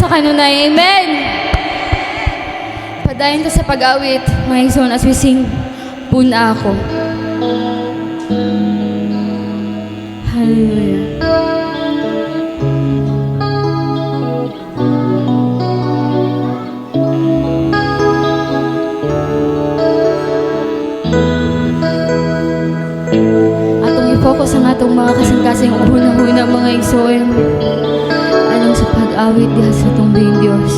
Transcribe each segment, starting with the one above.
kanunay. Amen! Padayon ta sa pag-awit, mga igsoon, as we sing, Puna Ako. Hallelujah. Atong i-focus ang atong mga kasing-kasing uhuna-huna, mga igsoon. Anong sa pag-awit diha sa itong Diyos.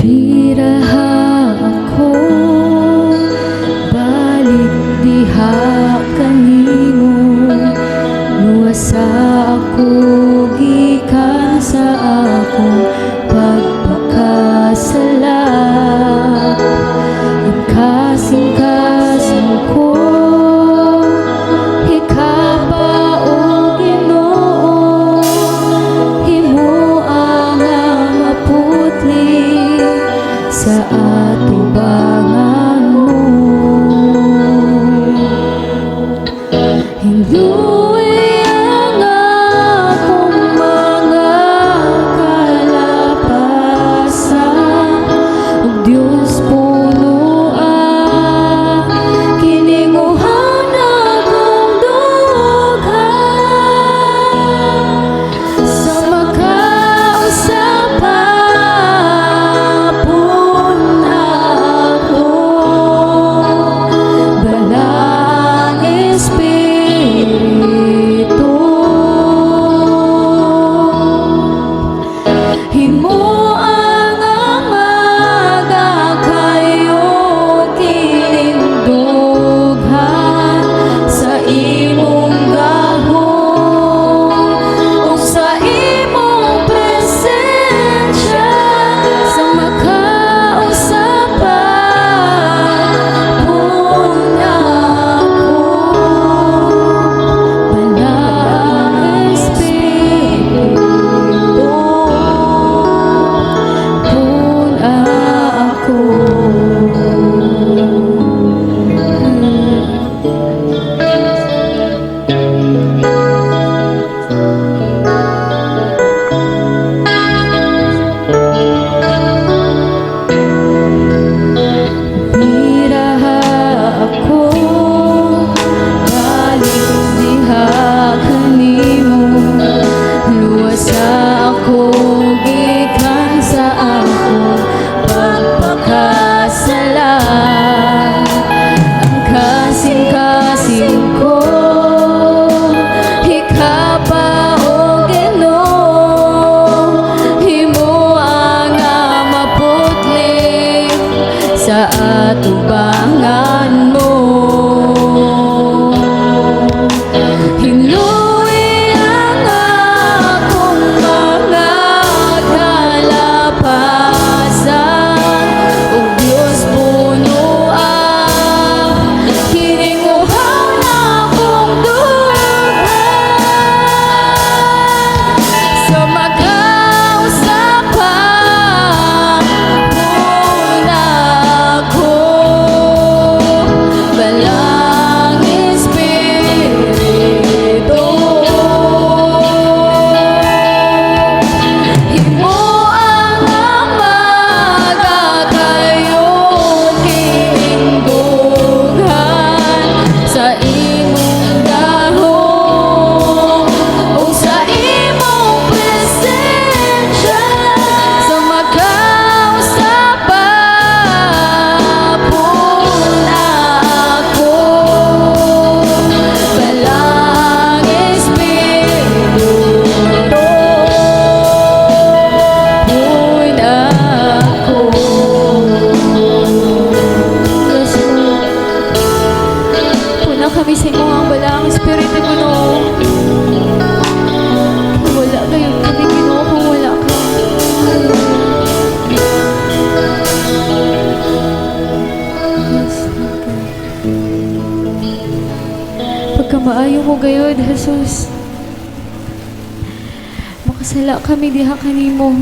Biraha ako, balik diha kanimo, luwasa ako, gikan sa akong pagpakasala. Ang kasing-kasing ko, hikapa o Ginoo, himuang ang maputli sa atubangan mo. Hinduwi ang akong mga kalapasan, ug Diyos puno kininguhan akong dughan, sa makausapan ako, balang Espiritu. Himo ang amaga kayo tinindughan sa imong gahong o sa imong presensya, sa makausapan muna ako, balang Espiritu. Puna ako. Biraha ako, balik diha kanimo, luwasa ako, gikan sa akong pagpakasala. Ang kasing-kasing ko, hikapa o Ginoo, himuang nga maputli sa atubangan mo. Hinuwi ang akong mga kalapasan, ug Diyos puno kininguhan akong dughan, sa makausapan muna ako, balang Espiritu. Himo ang amaga kayo tinindughan sa imong gahong o sa imong presensya, sa makausapan muna ako, balang Espiritu. Puna ako. Yes, Lord. Puna kami sa imo ang balang Espiritu mo, no. Wala kayo kami, Ginoo, kung wala ka. Yes, Lord. Pagkamaayo mo gayod, Jesus, makasala kami diha kanimo.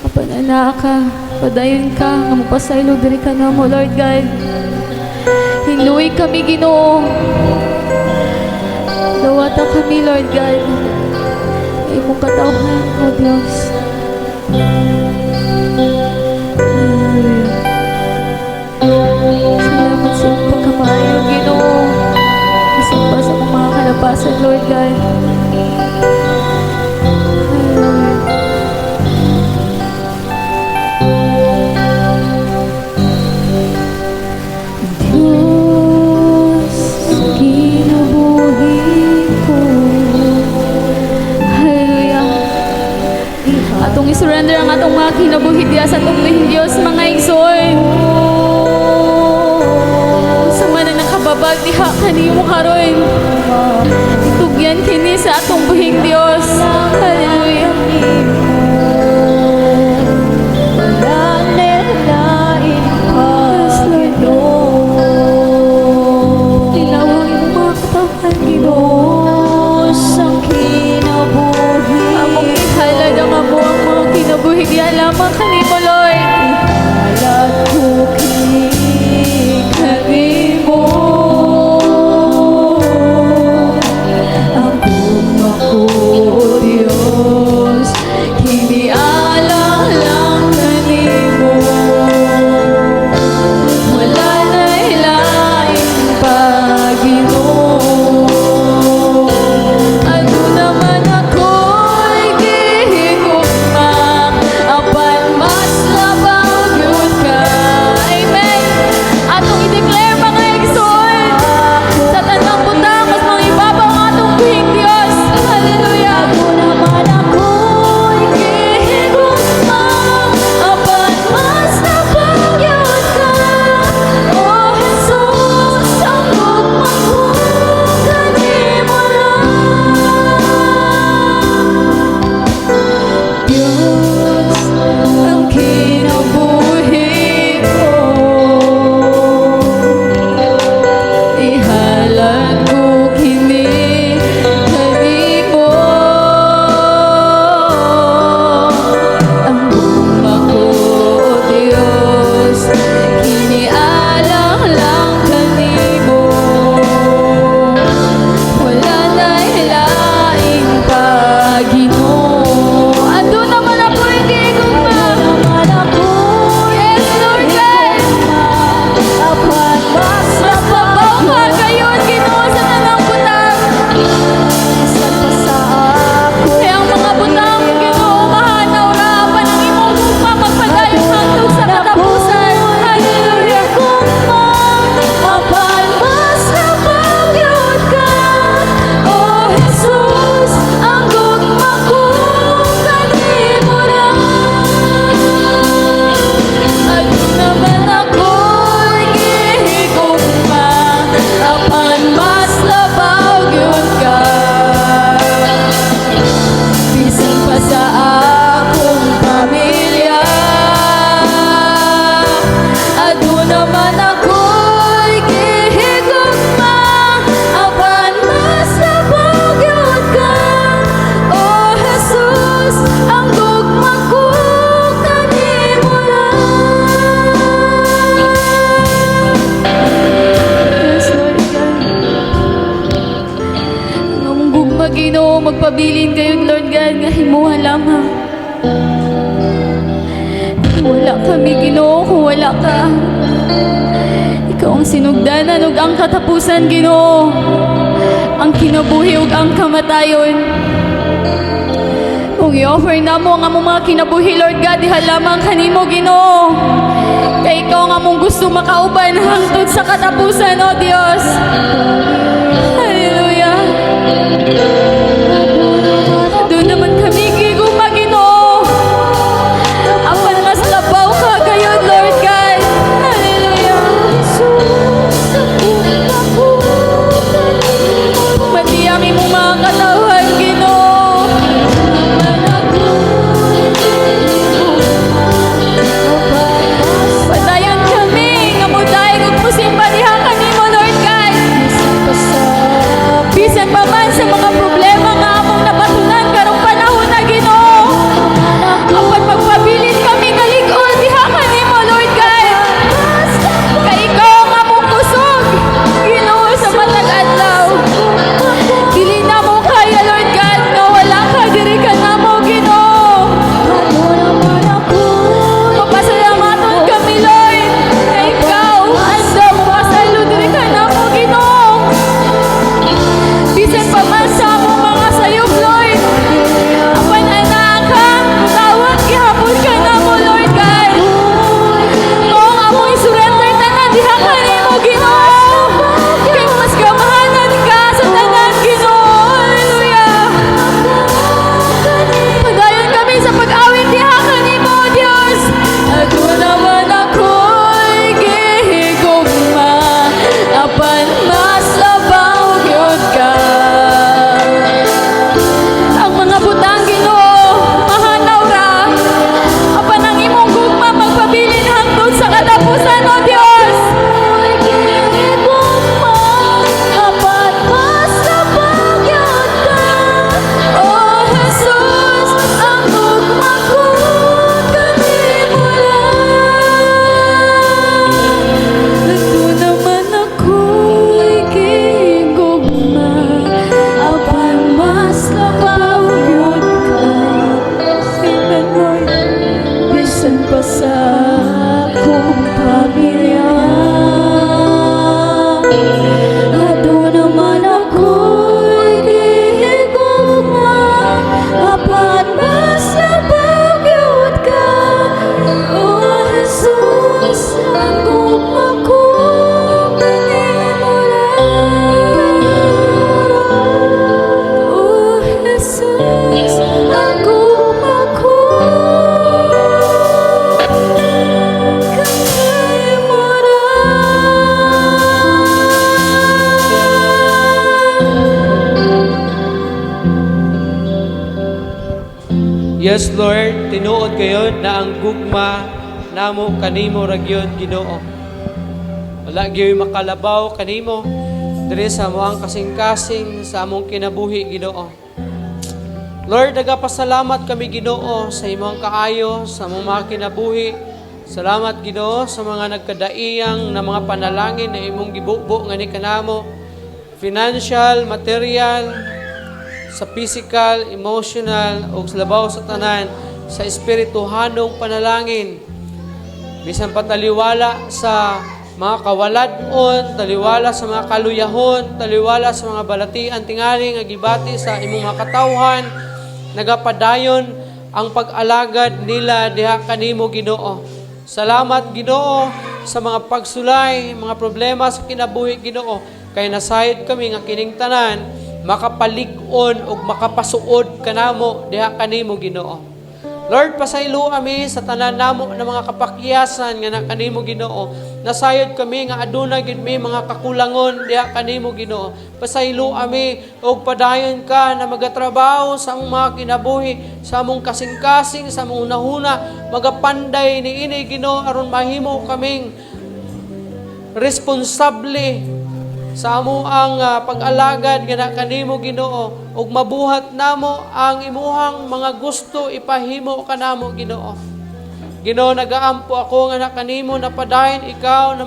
Apan ana ka, Padayon ka, nga mapasaylo diri ka na mo, Lord God. Hinuwi kami, Ginoo. Dawata kami, Lord God. Ay mong katawhan, O Diyos. Salamat sa iyong pagkamaayo, Ginoo. Isang pa sa mga kalapasan, Lord God. Diyos, kinabuhi ko. Hallelujah. Atong isurrender ang atong mga kinabuhi diya sa atong Diyos, mga igsoy. Sa man na nakababag diha kanimo karon. Itugyan kini sa atong buhing Diyos. Hallelujah. Kinabuhi diya lamang kanimo, Lord. Ihalat ko kanimo ang buong ako, Diyos. Kinialang lang kanimo. Wala na ilaing Panginoon. Ano naman ako'y gihigugma, apan mas labaw yun ka. Amen. Atong i-declare, mga igsoon, sa tanang butang, mas mga ibabaw ang atong buhing Diyos. Hallelujah. Ano naman ako'y gihigugma, apan mas labaw yun ka. O Jesus, ang gugma ko kanimo lang. Diyos, ang kinabuhi ko. Ihalat ko kini kanimo. Ang gugma ko, Diyos, kinialang lang kanimo. Wala na ilaing Panginoon. Ando naman ako'y gigugma. Yes, Lord God. Mapabaw ka gayon, Ginoo, sa tanang butang. Kaya ang mga butang, Ginoo, mahanaw ra pa ng imong gugma, magpadayon hangtod sa katapusan. Hallelujah. Apan mas labaw yun ka. O Jesus, ang gugma ko kanimo lang. Ano naman ako'y gihigugma, apan mas labaw yun ka. Bisan pa sa akong pamilya, ado naman ako'y gihigugma, apan mas labaw yun ka. O Jesus, ang gugma ko kanimo lang. Yes, Lord God. Ang among gugma, Ginoo, magpabilin kayo, Lord God, nga himuha lamang. Wala kami, Ginoo, kung wala ka. Ikaw ang sinugdanan ug ang katapusan, Ginoo. Ang kinabuhi ug ang kamatayon. Kung i-offer na mo ang among mga kinabuhi, Lord God, diha lamang kanimo, Ginoo. Kay ikaw ang among gusto makauban hangtod sa katapusan, O Diyos. Hallelujah. Doon naman kami gigugma, Ginoo. Apan mas labaw ka gayon, Lord God. Hallelujah. Pati ang imong mga katawan, Ginoo. Padayon kami nga modaig ug musimba diha kanimo, Lord God. Bisan pa man sa mga problema nga among napatunan karong panahon na, Ginoo. Apan magpabilin kami kalig-on diha Yes, Lord, tinuod kayo na ang gugma namo kanimo ragyod Ginoo. Wala gyud makalabaw kanimo diri sa among kasing-kasing sa among kinabuhi Ginoo. Lord, nagapasalamat kami Ginoo sa imong kaayo sa among mga kinabuhi. Salamat Ginoo sa mga nagkadaiyang na mga panalangin na imong gibubo nga ni kanamo, financial, material, sa physical, emotional, o sa labaw sa tanan, sa espirituhanong panalangin. Bisan pataliwala sa mga kawaladon, taliwala sa mga kaluyahon, taliwala sa mga balatian tingali nga gibati sa imong mga katawhan, nagapadayon ang pag-alagad nila diha kanimo Ginoo. Salamat Ginoo sa mga pagsulay, mga problema sa kinabuhi Ginoo, kay nasayod kami nga kining tanan makapalig-on o makapasuod kanamo diha kanimo Ginoo. Lord, pasaylo kami sa tanan namo ng mga kapakyasan nga na kanimo Ginoo. Nasayod kami nga aduna gid mi mga kakulangon diha kanimo Ginoo. Pasaylo kami og padayon ka na magatrabaho sa among mga kinabuhi, sa among kasing-kasing, sa among unahuna, magapanday niini Ginoo aron mahimo kaming responsable sa amo ang pag-alagad nga kanimo Ginoo ug mabuhat namo ang imuhang mga gusto ipahimo kanamo Ginoo. Ginoo, nagaampo ako nga kanimo napadayon ikaw na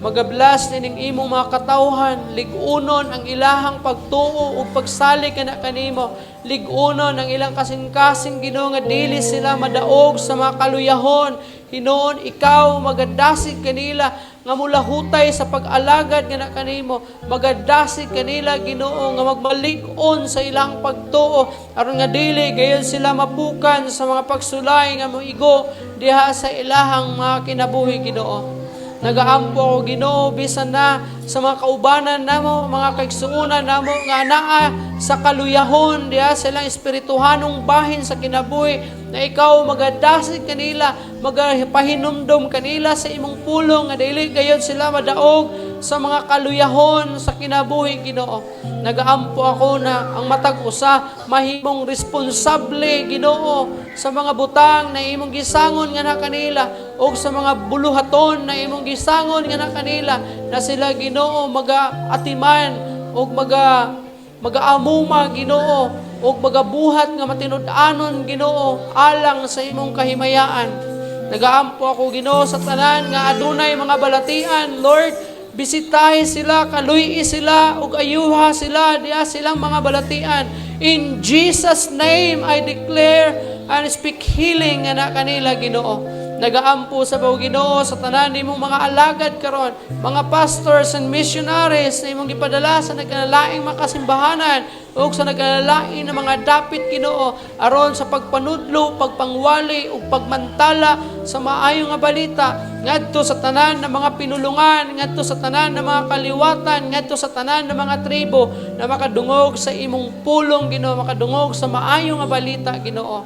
magabless ning imong mga katawhan, lig-unon ang ilahang pagtuo ug pagsalig kana kanimo, lig-unon ang ilang kasing-kasing Ginoo nga dili sila madaog sa mga kaluyahon. Hinoon ikaw magadasig kanila nga mulahutay sa pag-alagad nga kanimo, magadasig kanila Ginoo nga magmalig-on sa ilang pagtuo aron nga dili gayon sila mapukan sa mga pagsulay nga moigo diha sa ilahang mga kinabuhi Ginoo. Nagaampo ako Ginoo bisan na sa mga kaubanan namo, mga kaigsuonan namo nga naa sa kaluyahon diha sa ilang espirituhanong bahin sa kinabuhi, na ikaw magadasig kanila, magapahinumdom kanila sa imong pulong nga dili gayon sila madaog sa mga kaluyahon sa kinabuhi Ginoo. Nagaampo ako na ang matag usa mahimong responsable Ginoo sa mga butang na imong gisangon nga na kanila o sa mga buluhaton na imong gisangon nga na kanila, na sila Ginoo magaatiman o magaamuma Ginoo o magabuhat nga matinud-anon Ginoo alang sa imong kahimayaan. Nagaampo ako Ginoo sa tanan nga adunay mga balatian, Lord, bisitahin sila, kaluy sila, ug ayuha sila, diya silang mga balatian. In Jesus' name, I declare and speak healing nga na kanila Ginoo. Nagaampo sa bao Ginoo sa tanan nimong mga alagad karon, mga pastors and missionaries na imong gipadala sa nagkanalaing makasimbahanan o sa nagkanalaing na mga dapit Ginoo aron sa pagpanudlo, pagpangwali ug pagmantala sa maayong nga balita ngadto sa tanan ng mga pinulungan, ngadto sa tanan ng mga kaliwatan, ngadto sa tanan ng mga tribo na makadungog sa imong pulong Ginoo, makadungog sa maayong nga balita Ginoo.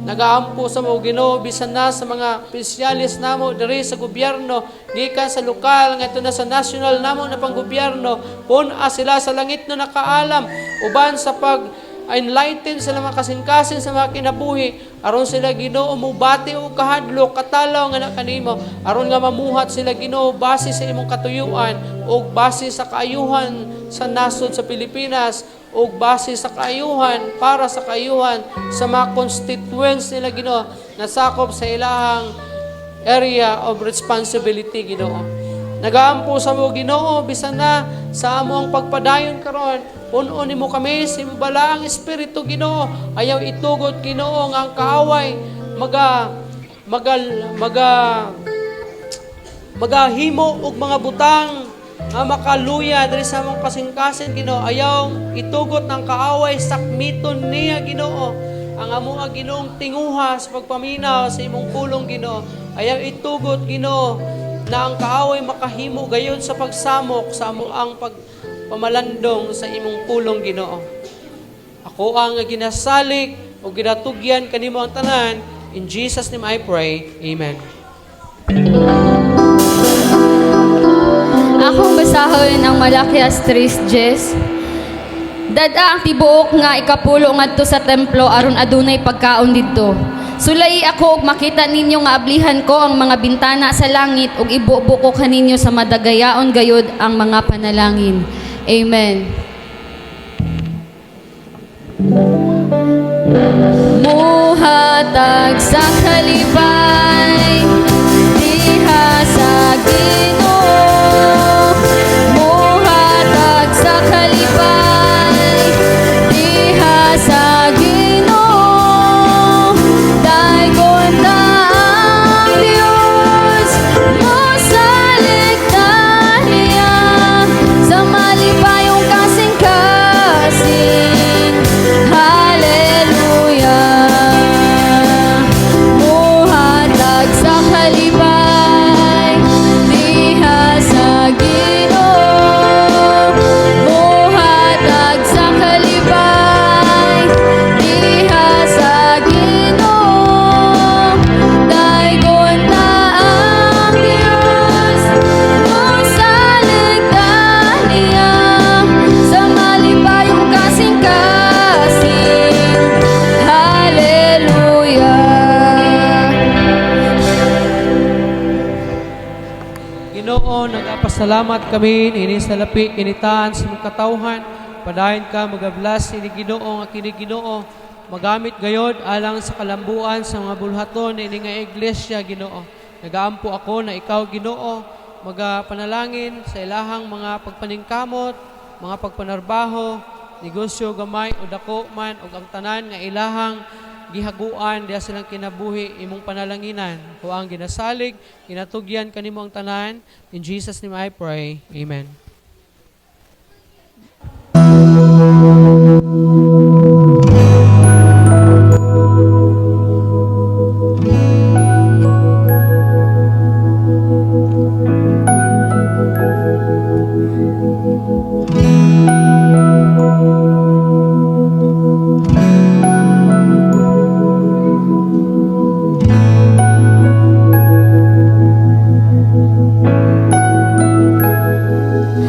Nagaampo sa mo Ginoo bisan na sa mga opisyalis namo diri sa gobyerno, gikan sa lokal ngadto na sa national namo na panggobyerno, pun-a sila sa langit na nakaalam uban sa pag-enlighten sila mga kasing-kasing sa mga kinabuhi aron sila Ginoo mubati o kahadlok katalaw nga na kanimo aron nga mamuhat sila Ginoo base sa imong katuyuan o base sa kaayuhan sa nasod sa Pilipinas o base sa kaayuhan para sa kaayuhan sa mga constituents nila Ginoo na sakop sa ilahang area of responsibility Ginoo. Nagaampo sa mo Ginoo bisan na sa among pagpadayon karon, punon nimo kami sa imong balaang espiritu Ginoo, ayaw itugot Ginoo nga ang kaaway magahimo og mga butang nga makaluya diri sa among kasing-kasing Ginoo. Ayaw itugot ng kaaway sakmiton niya Ginoo ang among Ginoong tinguha sa pagpaminaw sa imong pulong Ginoo. Ayaw itugot Ginoo na ang kaaway makahimo gayon sa pagsamok sa among ang pagpamalandong sa imong pulong Ginoo. Ako ang ginasalig o ginatugyan kanimo ang tanan. In Jesus' name I pray. Amen. Akong basahon ang Malakias 3:10. Dada ang tibuok nga ikapulo ngadto sa templo aron adunay pagkaon didto. Sulay ako ug makita ninyo nga ablihan ko ang mga bintana sa langit ug ibubo ko kaninyo sa madagayaon gayud ang mga panalangin. Amen. Muhatag sa kalipay diha sa Ginoo. Muhatag sa kalipay diha sa Ginoo. Daygon na ang Dios mo saligtan niya sa malipayong kasing-kasing. Hallelujah. Muhatag sa kalipay diha sa Ginoo. Muhatag sa kalipay diha sa Ginoo. Daygon na ang Dios mo saligtan niya sa malipayong kasing-kasing. Hallelujah. Ginoo, nagapasalamat kami ini sa lapi kinitaan sa mong katawhan. Padayon ka magablas ini Ginoo nga kini Ginoo magamit gayod alang sa kalambuan sa mga bulhaton ini nga iglesia Ginoo. Nagaampo ako na ikaw Ginoo magapanalangin sa ilahang mga pagpaningkamot, mga pagpanarbaho, negosyo gamay o dako man ug ang tanan nga ilahang gihaguan diha silang kinabuhi imong panalanginan. O ang ginasalig, ginatugyan kanimo ang tanan. In Jesus' name I pray. Amen.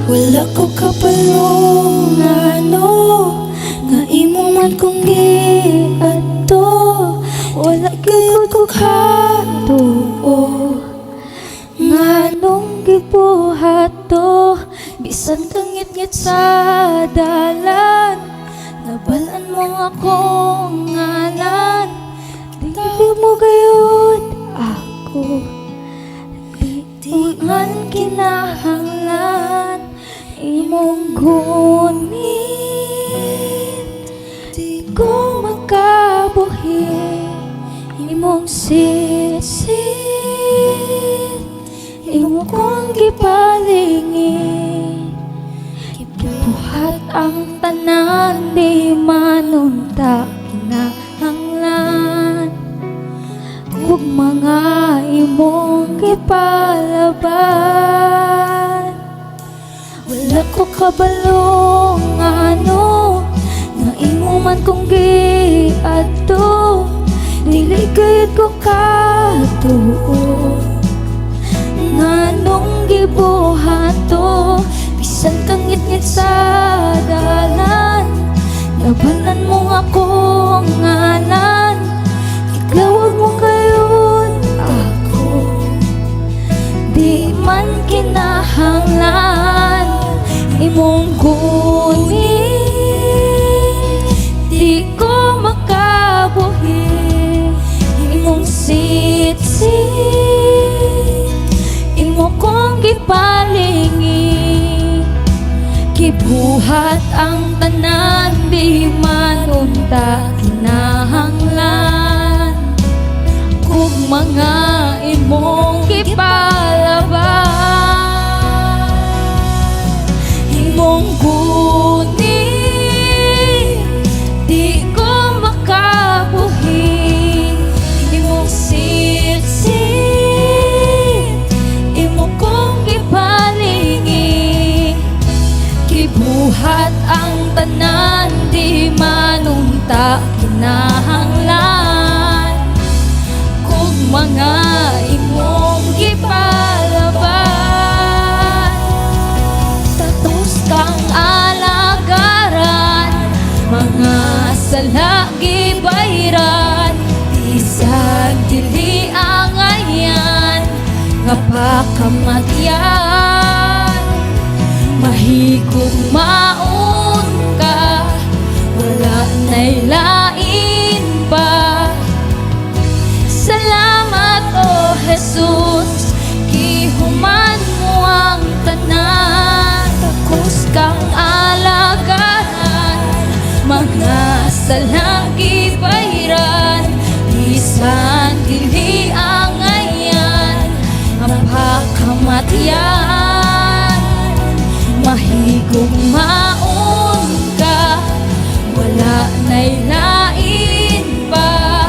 Wala ko kapalong ano nga imo man kong giadto. Wala kayo ko katuo nga nung gibuhato. Bisan kang ngit-ngit sa dalan, nabalan mo akong ngalan. Di mo gayud ako, di man kinahanglan imong gunit. Di ko makabuhi imong sisit, imo kong gipalingi. Buhat ang tanan, di manunta kinahanglan ug mga imong gipalaban. Wala ko kabalong ano nga imo man kong giadto. Dili gayud ko katuo nga nung gibuhato. Bisan kang ngit-ngit sa dalan, labanan mo akong ngalan. Iklawag mo gayon ako, di man kinahanglan imong gunit. Di ko makabuhi imong sit-sit, imo kong gipalingi. Gibuhat ang tanan, di manunta kinahanglan kung mga imong gipalaban. Imong gunit, di ko makabuhi imong sit-sit, imo kong gipalingi. Gibuhat ang tanan, di manunta kinahanglan kung mga imong gipalaban. Tatos kang alagaran wala gibayran, bisag dili ang ayan, nga pakamatyan. Mahigog maun ka, wala na'y lain pa. Salamat o Jesus, gihuman mo ang tanan, takos kang alagahan, mga salang gibayran, bisan dili ang ayan, mapakamatyan. Mahigong maun ka, wala na'y lain pa.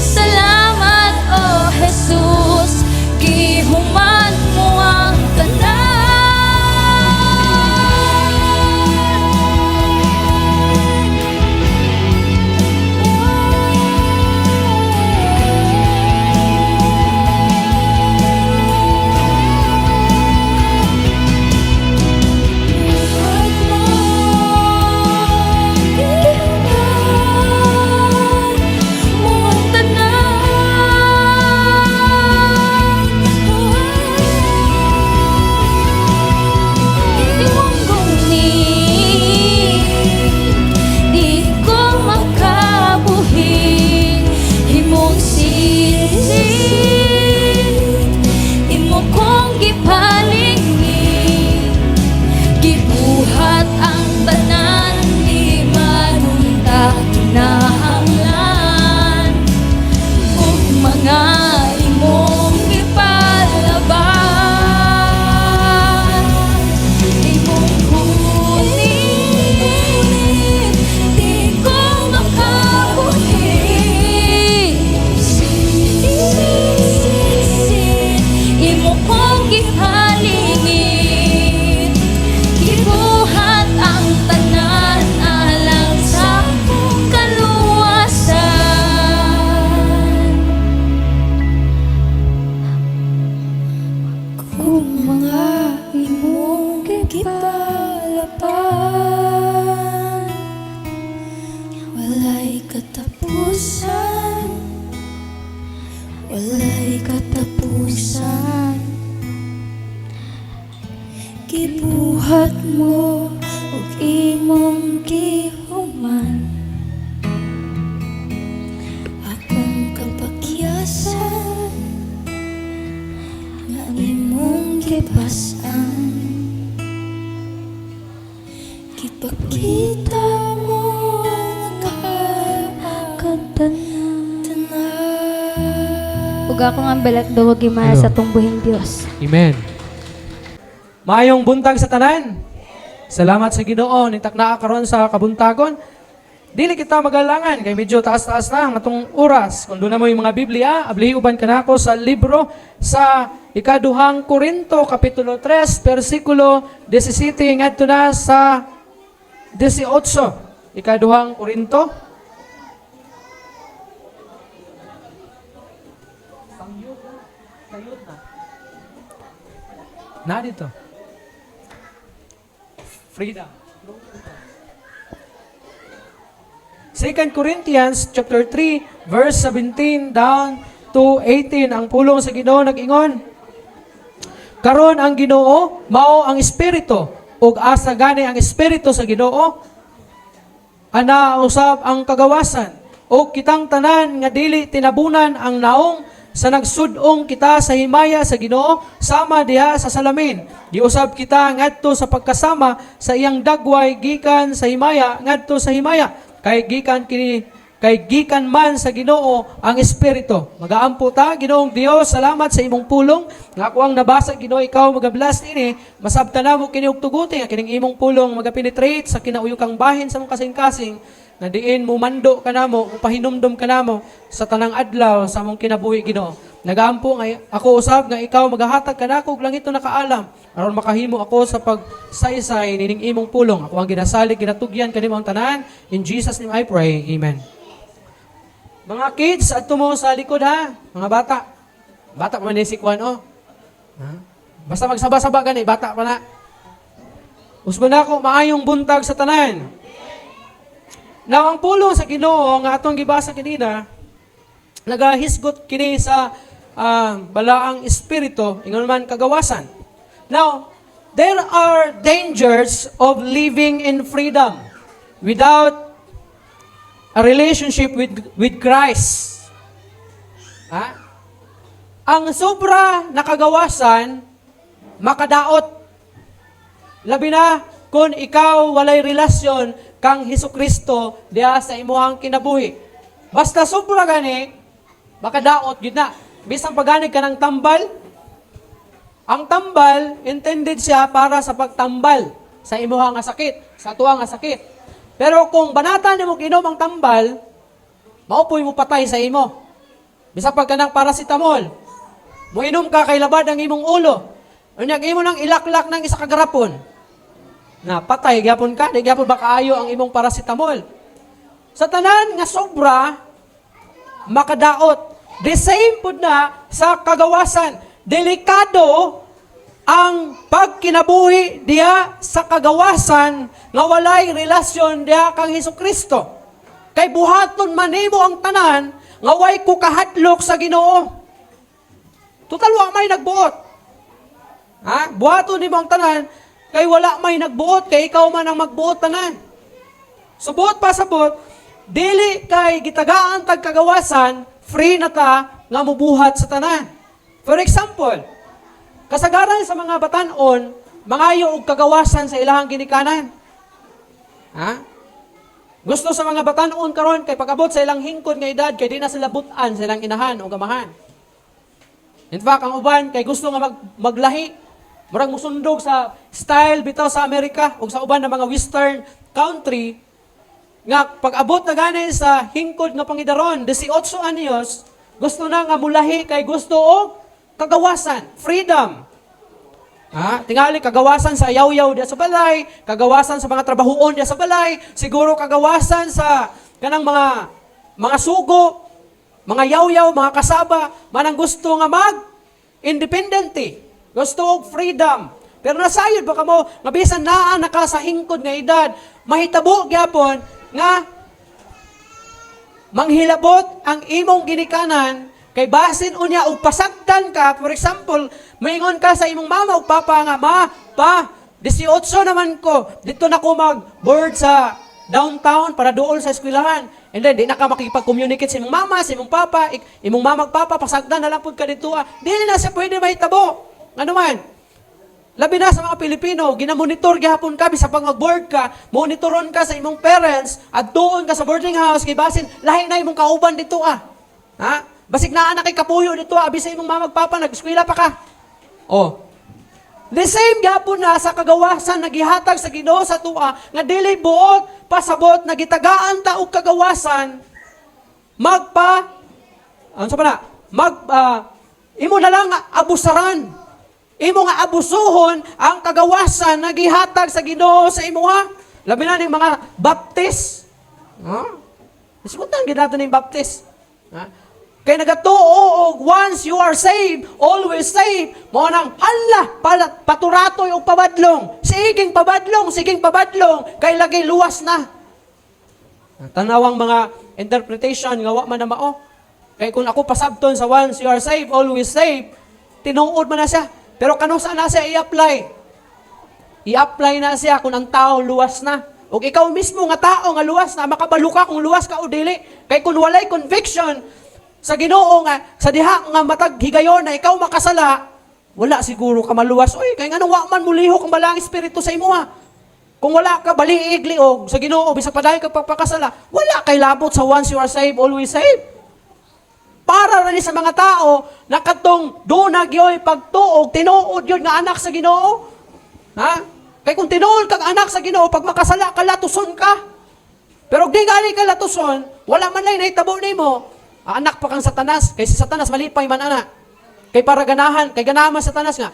Salamat o Jesus, gihuman mo ang walay katapusan, walay katapusan. Gibuhat mo ug imong gihuman, akong kapakyasan, nga imong gipasan. Gipakita mo ug ako nga balat duwag gimaya sa tungbuhing Dios. Amen. Maayong buntag sa tanan. Salamat sa Ginoo ni taknaa karon sa kabuntagon. Dili kita magalangan kay medyo taas-taas na ang atong oras. Kung doon na mo yung mga Biblia, abli uban kanako sa libro sa ikaduhang Korinto kapitulo 3 bersikulo 17 ngadto na sa 18. Ikaduhang Korinto na dito. Frida. 2 Corinthians chapter 3 verse 17 down to 18 ang pulong sa Ginoo nag-ingon. Karon ang Ginoo mao ang espiritu ug asa gani ang espiritu sa Ginoo ana usab ang kagawasan ug kitang tanan nga dili tinabunan ang naong sa nagsud-ong kita sa himaya sa Ginoo sama diha sa salamin. Giusab kita ngadto sa pagkasama sa iyang dagway gikan sa himaya ngadto sa himaya. Kay gikan man sa Ginoo ang espiritu. Magaampo ta Ginoong Dios, salamat sa imong pulong. Nga ako ang nabasa Ginoo ikaw magablas ini, masabta namo kini og tuguti nga kining imong pulong magapenetrate sa kinauyokang bahin sa mong kasing-kasing. Na diin mo mando ka namo, pahinumdum ka namo sa tanang adlaw sa mong kinabuhi Ginoo. Nagaampo nga ako usab nga ikaw magahatag kanako og langit na nakaalam aron makahimo ako sa pagsaysay nining imong pulong. Ako ang ginasalig ginatugyan kanimo ang tanan. In Jesus name I pray. Amen. Mga kids, adto mo sa likod ha. Mga bata. Bata pa man si Kwan oh. Ha? Basta magsaba-saba gani, bata pa na. Usban ako maayong buntag sa tanan. Now, ang pulong sa Ginoo nga atong gibasa kanina, nagahisgot kini sa balaang espiritu, ingon man kagawasan. Now, there are dangers of living in freedom without a relationship with Christ. Ang sobra na kagawasan, makadaot. Labi na kung ikaw walay relasyon kang Hesukristo diha sa imuhang kinabuhi. Basta sobra gani, makadaot yun na. Bisang pagani ka ng tambal, ang tambal, intended siya para sa pagtambal sa imuhang nga sakit, sa tuwang nga sakit. Pero kung banata nimo ginom ang tambal, maupoy mo patay sa imo. Bisang pagka ng paracetamol, moinom ka kay labad ang imong ulo. Unyag imo nang ilaklak ng isa ka garapon. Na patay gyapon ka, di gyapon ba kaayo ang imong paracetamol. Sa tanan nga sobra makadaot. The same pud na sa kagawasan. Delikado ang pagkinabuhi diha sa kagawasan nga walay relasyon diha kang Hesukristo. Kay buhaton man nimo ang tanan nga way ko kahadlok sa Ginoo. Total wa may nagbuot. Buhaton nimo ang tanan kay wala may nagbuot kay ikaw man ang magbuot tanan. Subot pa sabot, dili kay gitagaan tag kagawasan, free na ta nga mubuhat sa tanan. For example, kasagaran sa mga batanon, mangayo og kagawasan sa ilahang ginikanan. Gusto sa mga batanon karon kay pag-abot sa ilang hingkod nga edad kay di na sila butan sa ilang inahan o gamahan. In fact, ang uban kay gusto nga maglahi, murag musundog sa style bitaw sa Amerika o sa uban ng mga western country nga pag-abot na gani sa hingkod nga pangidaron, 18 anyos, gusto na nga mulahi kay gusto og kagawasan, freedom. Tingali kagawasan sa yaw-yaw diya sa balay, kagawasan sa mga trabahoon diya sa balay, siguro kagawasan sa kanang mga sugo, mga yaw-yaw, mga kasaba, manang gusto nga independente, gusto og freedom. Pero nasayod ba kamo nga bisan naa na ka sa hingkod nga edad, mahitabo gyapon nga manghilabot ang imong ginikanan kay basin unya og pasagdan ka. For example, moingon ka sa imong mama ug papa nga, pa, 18 naman ko, dito na ko mag-board sa downtown para dool sa eskwelahan. And then, di na ka makikipag-communicate sa imong mama, sa imong papa, imong mama ug papa, pasagdan na lang pud ka dito. Dili na siya pwede mahitabo. Ano man? Labi na sa mga Pilipino, ginamonitor gihapon ka, bisa pag mag-board ka, monitoron ka sa imong parents, at doon ka sa boarding house, kay basin, lahi na imong kauban dito Basig na anak kay kapuyo dito, abi sa imong mama papa, nag-eskwela pa ka. The same gapon na sa kagawasan nagihatag sa Ginoo sa tuwa nga dili buot pasabot nagitagaan ta og kagawasan imo na lang abusaran. Imo nga abusuhon ang kagawasan nagihatag sa Ginoo sa imuha. Labi na ning mga baptist. Ismutan gid nato ning baptist. Kaya nagatuo og once you are saved, always saved. Mo nang hala, paturatoy og pabadlong. Siging pabadlong, kay lagi luwas na. Tanawang mga interpretation nga wa man na mao. Kay kung ako pasabton sa once you are saved, always saved, tinuod man na siya. Pero kanusa na siya i-apply? I-apply na siya kung ang tao luwas na. O ikaw mismo nga tao nga luwas na, makabalo ka kung luwas ka o dili. Kay kung walay conviction sa Ginoo nga, sa diha nga matag higayon na ikaw makasala, wala siguro ka maluwas. Oy, kay nga wa man mulihok ang balang espiritu sa imo Kung wala ka baliig liog sa Ginoo bisag padayon ka pagpakasala, wala kay labot sa once you are saved, always saved. Para rin sa mga tao na katong dunag yoy pagtuog, tinuod yun nga anak sa Ginoo. Kay kung tinuod kang anak sa Ginoo, pag makasala ka, latuson ka. Pero di gali ka latuson, wala man lang nahitabo nimo. Anak pa kang Satanas, kay si Satanas malipay man ana. Kay para ganahan, kay ganahan man Satanas nga.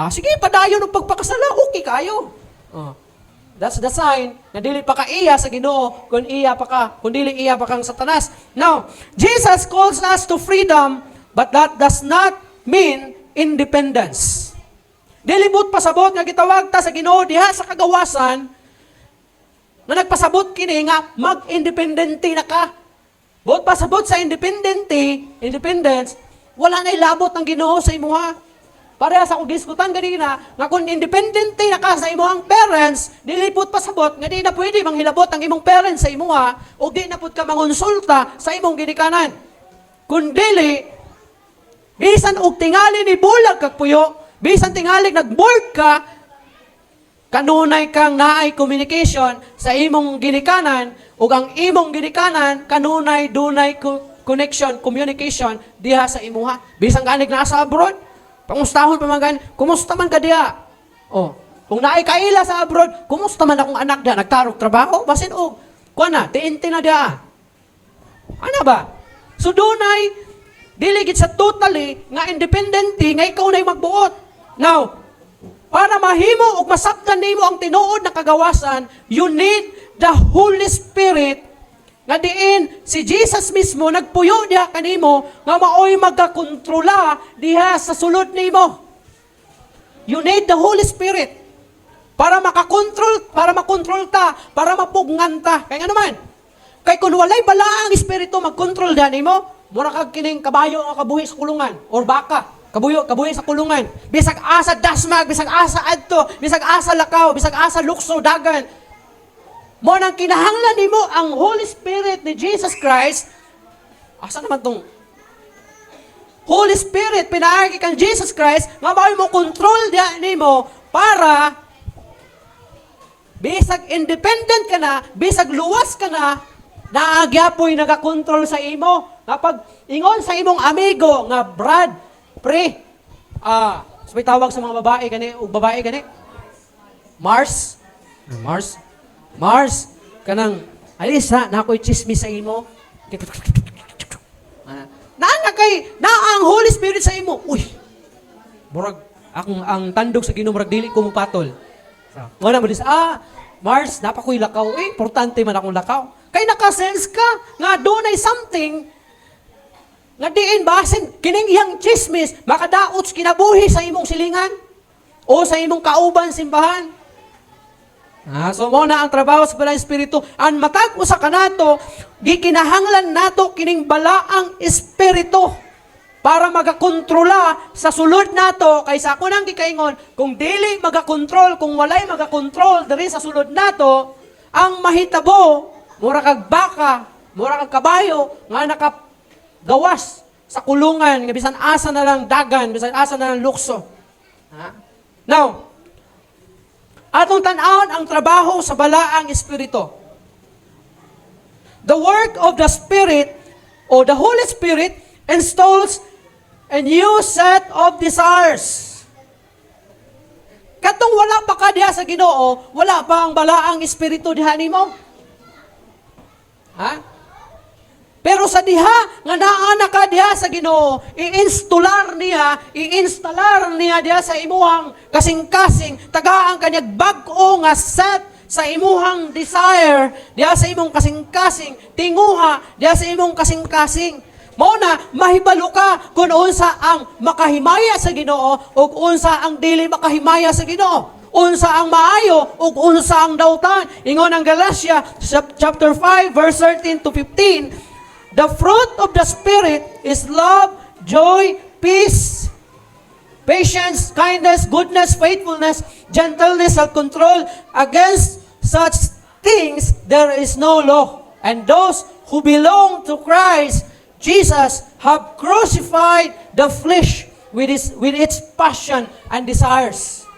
Sige, padayon ng pagpakasala, okay kayo. That's the sign na dili pa ka iya sa Ginoo, kung dili iya pa kang Satanas. Now, Jesus calls us to freedom, but that does not mean independence. Dili but pasabot nga gitawag ta sa Ginoo diha sa kagawasan nga nagpasabot kini nga mag-independente na ka. Bot pasabot sa independence, wala na ilabot ang Ginoo sa imuha. Pareha sa akong giskutan ganina, nga kung independente na ka sa imuhang parents, dilipot pasabot, nga di na pwede manghilabot ang imong parents sa imuha, o di na pud ka mangonsulta sa imong ginikanan. Kung dili, bisan og tingali ni bulag kag puyo, bisan tingali nag-board ka, kanunay kang naay communication sa imong ginikanan, ug ang imong ginikanan, kanunay dunay connection, communication, diha sa imuha. Bisan ganig na sa abroad, pangustahon pa man, kumusta man ka diha? Oh, kung naay kaila sa abroad, kumusta man akong anak diha? Nagtarog trabaho? Basin og, kuha na, tiinti na diha. Ano ba? So dunay, diligid sa totally, nga independente, nga ikaw na'y magbuot. Now, para mahimo ug masabtan nimo ang tinuod na kagawasan, you need the Holy Spirit nga diin si Jesus mismo nagpuyo diha kanimo nga maoy magkakontrola diha sa sulod nimo. You need the Holy Spirit para makakontrol, para makontrol ta, para mapugnan ta. Kaya nga naman, kay kung walay bala ang Espiritu magkontrol diha nimo, mura kag kining kabayo nga kabuhi sa kulungan or baka. Kabuhi sa kulungan. Bisag asa dasmag, bisag asa adto, bisag asa lakaw, bisag asa lukso dagan. Mo nang kinahanglan nimo ang Holy Spirit ni Jesus Christ. Asa naman tong Holy Spirit pinaagi kang Jesus Christ nga mao mo control diha nimo para bisag independent ka na, bisag luwas ka na, naagyapoy nagakontrol sa imo. Kapag ingon sa imong amigo nga Brad, pre, so may tawag sa mga babae gani, o babae gani, Mars, kanang, alis ha, na ako'y chismis sa imo, na ang Holy Spirit sa imo, uy, murag, ang tandog sa Ginoo murag dili ko mupatol. Wala mo dis, Mars, napakoy lakaw, importante man akong lakaw. Kay nakasense ka, nga doon ay something, nga diin basin, kining iyang chismis, makadaots kinabuhi sa imong silingan, o sa imong kauban simbahan. So mo na ang trabaho sa balang Espiritu, ang matag usa kanato, gikinahanglan nato kining balaang Espiritu, para magakontrola sa sulod nato, kaysa ako nang gikaingon, kung dili magakontrol, kung walay magakontrol diri sa sulod nato, ang mahitabo, mura kag baka, mura kag kabayo, nga nakagawas sa kulungan, nga bisan asa na lang dagan, bisan asa na lang lukso. Now, atong tan-awon ang trabaho sa balaang Espiritu. The work of the Spirit, o the Holy Spirit, installs a new set of desires. Katong wala pa ka diha sa Ginoo, wala pa ang balaang Espiritu diha nimo. Pero sa diha nga naa ka diha sa Ginoo, i-instalar niya diha sa imuhang kasing-kasing, tagaan kanyag bag-o nga set sa imuhang desire, diha sa imong kasing-kasing, tinguha diha sa imong kasing-kasing. Mao na mahibalo ka kung unsa ang makahimaya sa Ginoo ug unsa ang dili makahimaya sa Ginoo. Unsa ang maayo ug unsa ang dautan. Ingon ang Galatia chapter 5 verse 13 to 15, the fruit of the Spirit is love, joy, peace, patience, kindness, goodness, faithfulness, gentleness, self-control. Against such things there is no law. And those who belong to Christ Jesus have crucified the flesh with its passion and desires.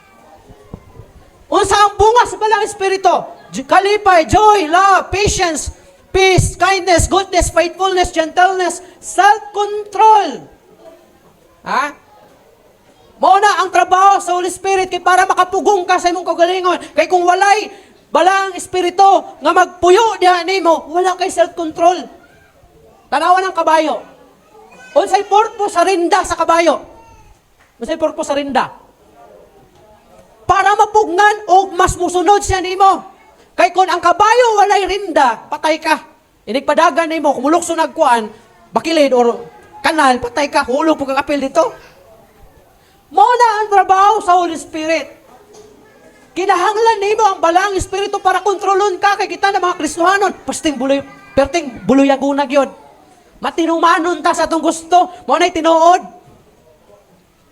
Unsa ang bunga sa balang Espiritu? Kalipay, joy, love, patience, peace, kindness, goodness, faithfulness, gentleness, self-control. Mao na ang trabaho sa Holy Spirit kay para makapugong ka sa imong kagalingon. Kay kung walay balang Espiritu nga magpuyo diha nimo, wala kay self-control. Tanawan ng kabayo. Unsay purpose sa rinda sa kabayo? Unsay purpose sa rinda? Para mapugnan o mas musunod siya nimo. Kay kun ang kabayo walay rinda, patay ka. Inigpadagan nimo, kumulukso nagkuan, bakilid or kanal, patay ka, hulog po kang apil dito. Mao na ang trabaho sa Holy Spirit. Kinahanglan nimo ang balaang espiritu para kontrolon ka kay kita na mga Kristohanon. Perting buloyagunag yun. Matinumanon ta sa itong gusto. Mo na'y tinuod.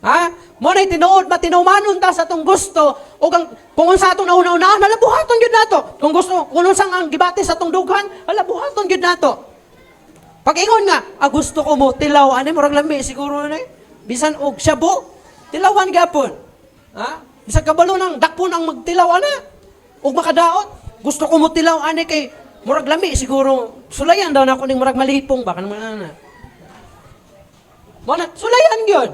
Ha? Mo na'y tinuod, matinumanon ta sa itong gusto. O kung sa itong nauna-unahan, halabuhaton yun nato. Kung gusto, kung sang ang gibati sa itong dughan, halabuhaton yun nato. Pag-ingon nga, gusto ko mo, tilaw, murag lami, siguro na bisan og syabo, tilawan gapon. Ha? Bisan kabalo ng dakpon ang magtilaw, og makadaot. Gusto ko mo tilaw, kay murag lami, siguro, sulayan daw na ako ning murag malipong, baka naman sulayan yun.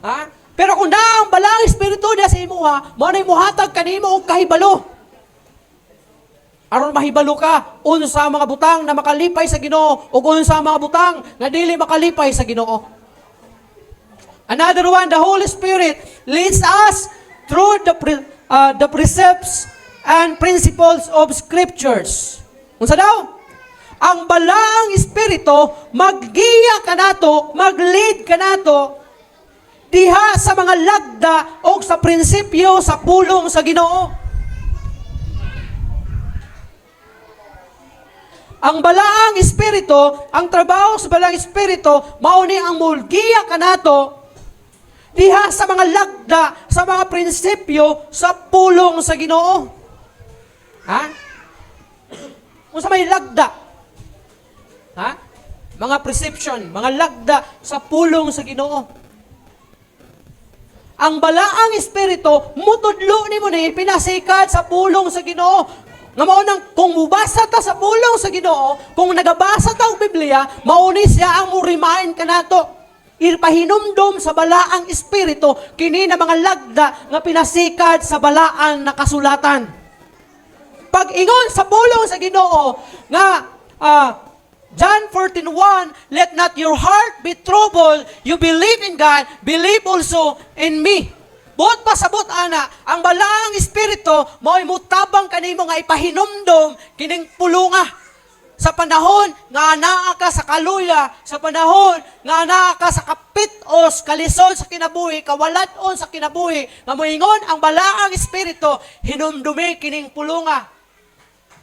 Ha? Pero kung ang balang espiritu na sa imo mo na imuhatag kanimo og kahibalo. Aron mahibalo ka unsa mga butang na makalipay sa Ginoo ug unsa mga butang nga dili makalipay sa Ginoo. Another one, the Holy Spirit leads us through the precepts and principles of scriptures. Unsa daw? Ang balang espiritu maggiya kanato, mag-lead kanato diha sa mga lagda o sa prinsipyo sa pulong sa Ginoo. Ang balaang espiritu, ang trabaho sa balaang espiritu, mauni ang mulgiya kanato diha sa mga lagda, sa mga prinsipyo sa pulong sa Ginoo. Ha? Kung sa may lagda, ha? Mga perception, mga lagda sa pulong sa Ginoo. Ang balaang espiritu, mutudlo ni mo na pinasikad sa pulong sa Ginoo. Nga maunang, kung mubasa ta sa pulong sa Ginoo, kung nagabasa ta og Biblia, mauni siya ang murimain kanato. Ipahinumdom sa balaang espiritu, kini na mga lagda nga pinasikad sa balaan na kasulatan. Pag ingon sa pulong sa Ginoo, nga, John 14:1, let not your heart be troubled. You believe in God, believe also in me. Buot pasabot ana, ang balaang espiritu mo'y mutabang kanimo nga ipahinumdom kining pulunga. Sa panahon nga anaa ka sa kaluya, sa panahon nga anaa ka sa kapitos, kalisod sa kinabuhi, kawalat-on sa kinabuhi, nga moingon ang balaang espiritu, hinumdumi kining pulunga.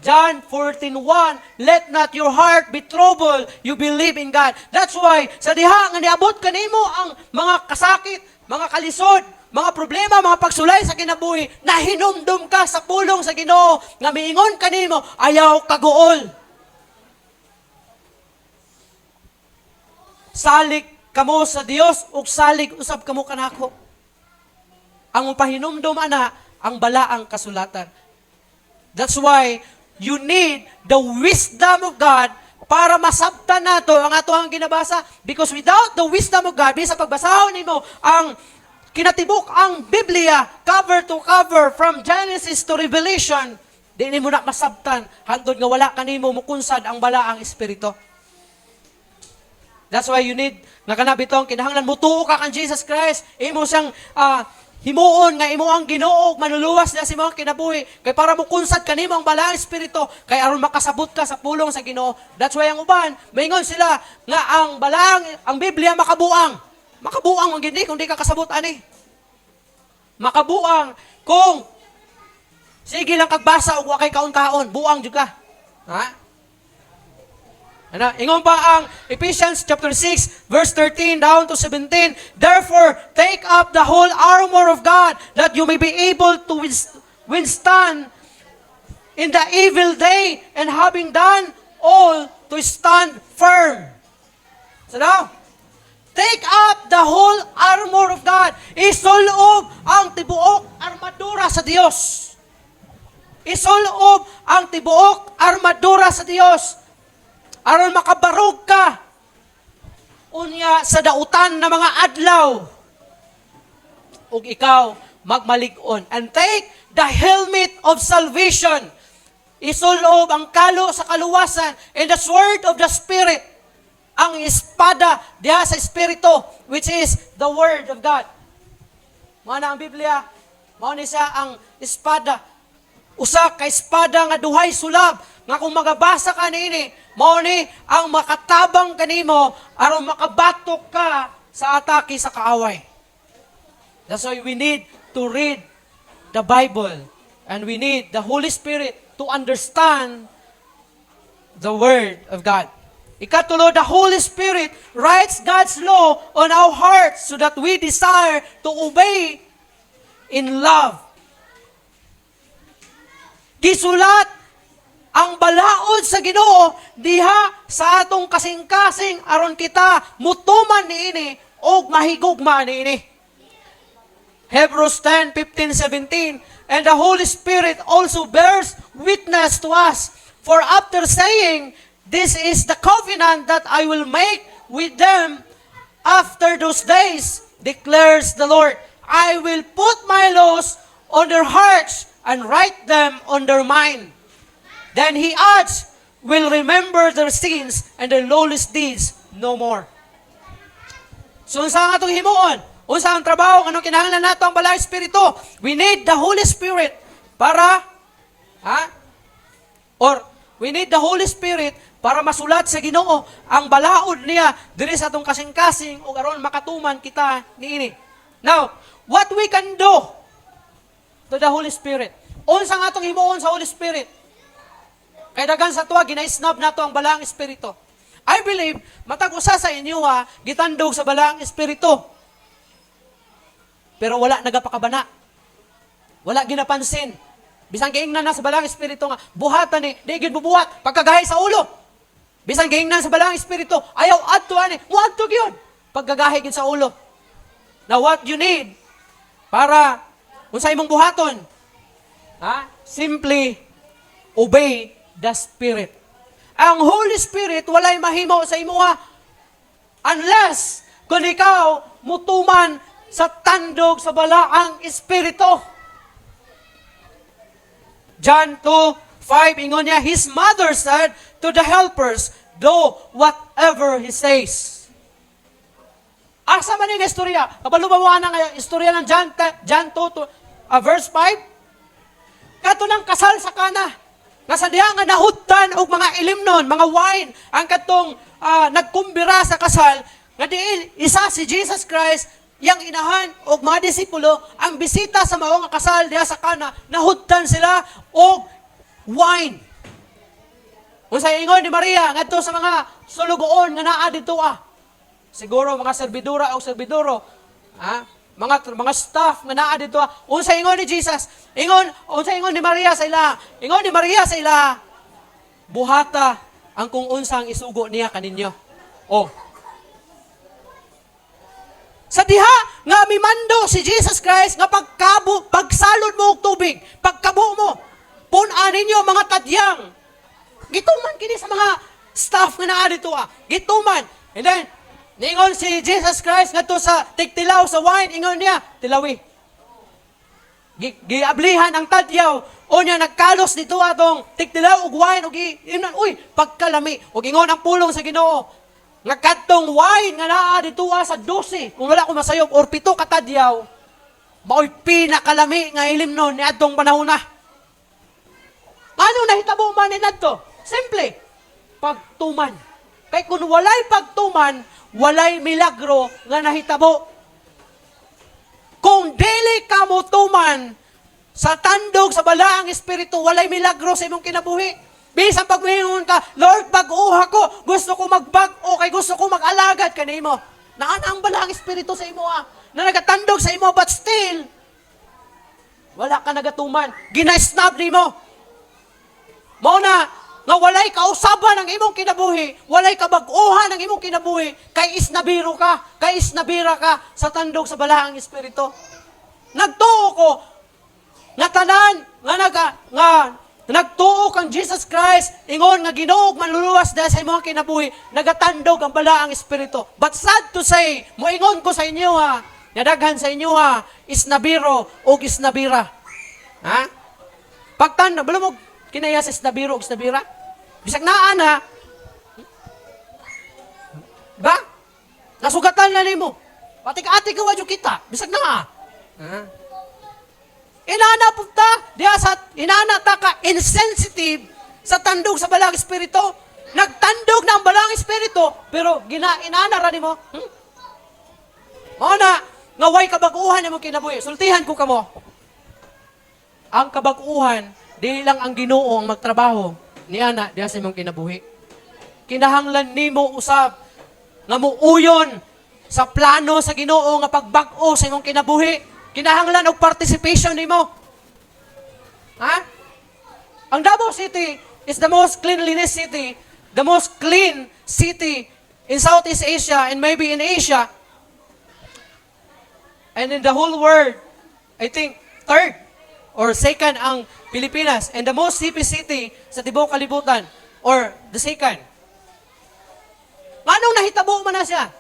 John 14:1, let not your heart be troubled, you believe in God. That's why, sa diha nga niabot kanimo ang mga kasakit, mga kalisod, mga problema, mga pagsulay sa kinabuhi, na hinumdum ka sa pulong sa Ginoo, nga miingon kanimo, ayaw kaguol. Salig kamo sa Dios ug salig usab kamo kanako. Ang pahinumdom ana ang balaang kasulatan. That's why you need the wisdom of God para masabtan nato ang atoang ginabasa. Because without the wisdom of God, bisa pagbasahon nimo ang kinatibuk ang Biblia, cover to cover, from Genesis to Revelation, di mo na masabtan, hantod nga wala kanimo mukunsad ang balaang espiritu. That's why you need, nakanabitong, kinahanglan mo tuo ka kan Jesus Christ, imo siyang himuon nga imo ang Ginoo, manuluwas na si mga kinabuhi, kay para mukunsad kanimo ang balaang espiritu, kay aron makasabot ka sa pulong sa Ginoo. That's why ang uban, maingon sila nga ang Biblia makabuang. Makabuang ang gindi kung di ka kasabot ani. Makabuang kung sige lang kagbasa og wa kay kaon-kaon, buang jud ka. Ha? Ingon pa ang Ephesians chapter 6 verse 13 down to 17. Therefore, take up the whole armor of God that you may be able to withstand in the evil day, and having done all, to stand firm. So now, take up the whole armor of God. Isulob ang tibuok armadura sa Dios. Isulob ang tibuok armadura sa Dios. Aron makabarog ka unya sa dautan na mga adlaw. Ug ikaw magmalig-on. And take the helmet of salvation. Isulob ang kalo sa kaluwasan and the sword of the Spirit. Ang espada diha sa Espiritu, which is the Word of God. Mao na ang Biblia, mao ni siya ang espada. Usa ka espada nga duhay sulab, nga kung magabasa ka niini, mao ni ang makatabang kanimo aron makabatok ka sa atake sa kaaway. That's why we need to read the Bible. And we need the Holy Spirit to understand the Word of God. Ikatulo, the Holy Spirit writes God's law on our hearts so that we desire to obey in love. Gisulat ang balaod sa Ginoo diha sa atong kasing-kasing aron kita mutuman niini og mahigugma niini. Hebrews 10:15-17, and the Holy Spirit also bears witness to us. For after saying, this is the covenant that I will make with them after those days, declares the Lord, I will put my laws on their hearts and write them on their mind. Then he adds, will remember their sins and their lawless deeds no more. So, unsa nga itong himuon? Unsa ang trabaho? Anong kinahanglan nato ang Balang Espiritu? We need the Holy Spirit para, we need the Holy Spirit para masulat sa Ginoo ang balaod niya diri sa atong kasing-kasing ug aron makatuman kita niini. Now, what we can do to the Holy Spirit? Unsa nga atong himuon sa Holy Spirit? Kay daghan sa tuwa ginaisnab nato ang Balang Espiritu. I believe matag usa sa inyo gitandog sa Balang Espiritu. Pero wala nagapakabana. Wala ginapansin. Bisan giingnan na sa Balang Espiritu nga buhatan ni di gyud bubuhat pagkagahi sa ulo. Bisan giingnan sa Balang Espiritu ayaw adto ani, muadto gyud pagkagahi gyud sa ulo. Now what you need para unsa imong buhaton? Simply obey the Spirit. Ang Holy Spirit walay mahimo sa imuha unless kung ikaw mutuman sa tandog sa balaang Espiritu. John 2:5, ingon niya, his mother said to the helpers, do whatever he says. Asa man yung istorya? Kabalubawa na nga istorya ng John 2 verse 5. Kato ng kasal sa Kana. Nga sa diha nga nahutdan og mga ilimnon, mga wine, ang katong nagkumbira sa kasal, nga diin isa si Jesus Christ, yang inahan og mga disipulo, ang bisita sa mao nga kasal diha sa Kana, nahutdan sila og wine. Unsa ingon ni Maria ngadto sa mga sulugoon nga naa dito siguro mga serbidura o serbidoro, mga staff nga naa dito. Unsa ingon ni Jesus? Unsa ingon ni Maria sa ila? Ingon ni Maria sa ila, buhata ang kung unsang isugo niya kaninyo. Sa diha nga mimando si Jesus Christ nga pagsalod mo og tubig, pagkabo mo, pun-an ninyo mga tadyang. Gituman kini sa mga staff nga naa dito Gituman. And then ningon si Jesus Christ ngadto sa tigtilaw sa wine, ingon niya, tilawi. Giablihan ang tadyaw, o niya nagkalos dito atong tigtilaw ug wine ug pagkalami ug ingon ang pulong sa Ginoo. Nga kadtong wine nga naa dito sa 12, kung wala ko masayop or 7 ka tadyaw, mao'y pinakalami nga ilimnon ni adtong panahon na. Ano nahitabo man ni nadto? Simple, pagtuman. Kay kung walay pagtuman, walay milagro nga nahitabo. Kung dili ka mo tuman sa tandog sa balaang Espiritu, walay milagro sa imong kinabuhi. Bisan pagmingon ka, Lord, pag-uha ko, gusto ko magbag-o, kay gusto ko mag-alagad kanimo. Naan ang balaang Espiritu sa imo na nagatandog sa imo, but still, wala ka nagatuman. Gina-snap nimo. Mao na, nga walay kausaban ng imong kinabuhi, walay kabag-uhan ng imong kinabuhi, kay isnabiro ka, kay isnabira ka sa tandog sa balaang Espiritu. Nagtuo ko, nga tanan, nga nagtuo kang Jesus Christ, ingon nga Ginoo manluluwas dahil sa imong kinabuhi, nagatandog ang balaang Espiritu. But sad to say, moingon ko sa inyo nadaghan sa inyo isnabiro o isnabira. Pagtanda, balumog, kinaya sa isnabiro o isnabira? Bisag naa ba? Nasugatan na nimo. Pati-ati ka wadyo kita. Bisag naa. Inana punta, diya sa inana ta ka insensitive sa tandog sa Balang Espiritu. Nagtandog na ang Balang Espiritu, pero inana ra nimo. Mao na nga way kabaguhan nimo kinabuhi. Sultihan ko kamo. ang kabag-uhan, dili lang ang Ginoo ang magtrabaho niana diha sa imong kinabuhi. Kinahanglan nimo usab nga muuyon sa plano sa Ginoo nga pagbag-o sa imong kinabuhi. Kinahanglan og participation nimo. Ha? Ang Davao City is the most cleanliness city, the most clean city in Southeast Asia and maybe in Asia. And in the whole world, I think third or second ang Pilipinas and the most hippie city sa tibuok kalibutan or the second. Anong nahitabo man na siya?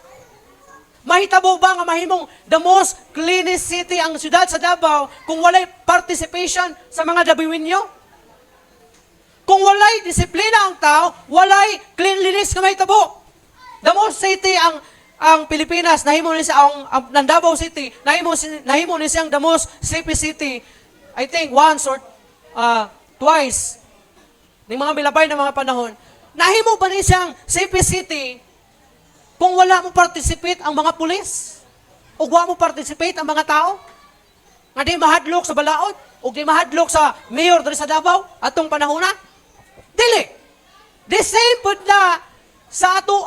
Mahitabo ba nga mahimong the most cleanest city ang syudad sa Davao kung walay participation sa mga Dabiwinyo? Kung walay disiplina ang tao, walay cleanliness nga mahitabo. The most city ang Pilipinas, nahimo ni siya ang Davao City, nahimo ni siyang the most sleepy city, I think once or twice, ng mga milabay na mga panahon. Nahimo ba ni siyang sleepy city kung wala mo participate ang mga pulis? O wala mo participate ang mga tao? Nga di mahadlok sa balaod? O di mahadlok sa mayor dali sa Davao atong panahon na? Dili. The same pud na sa ato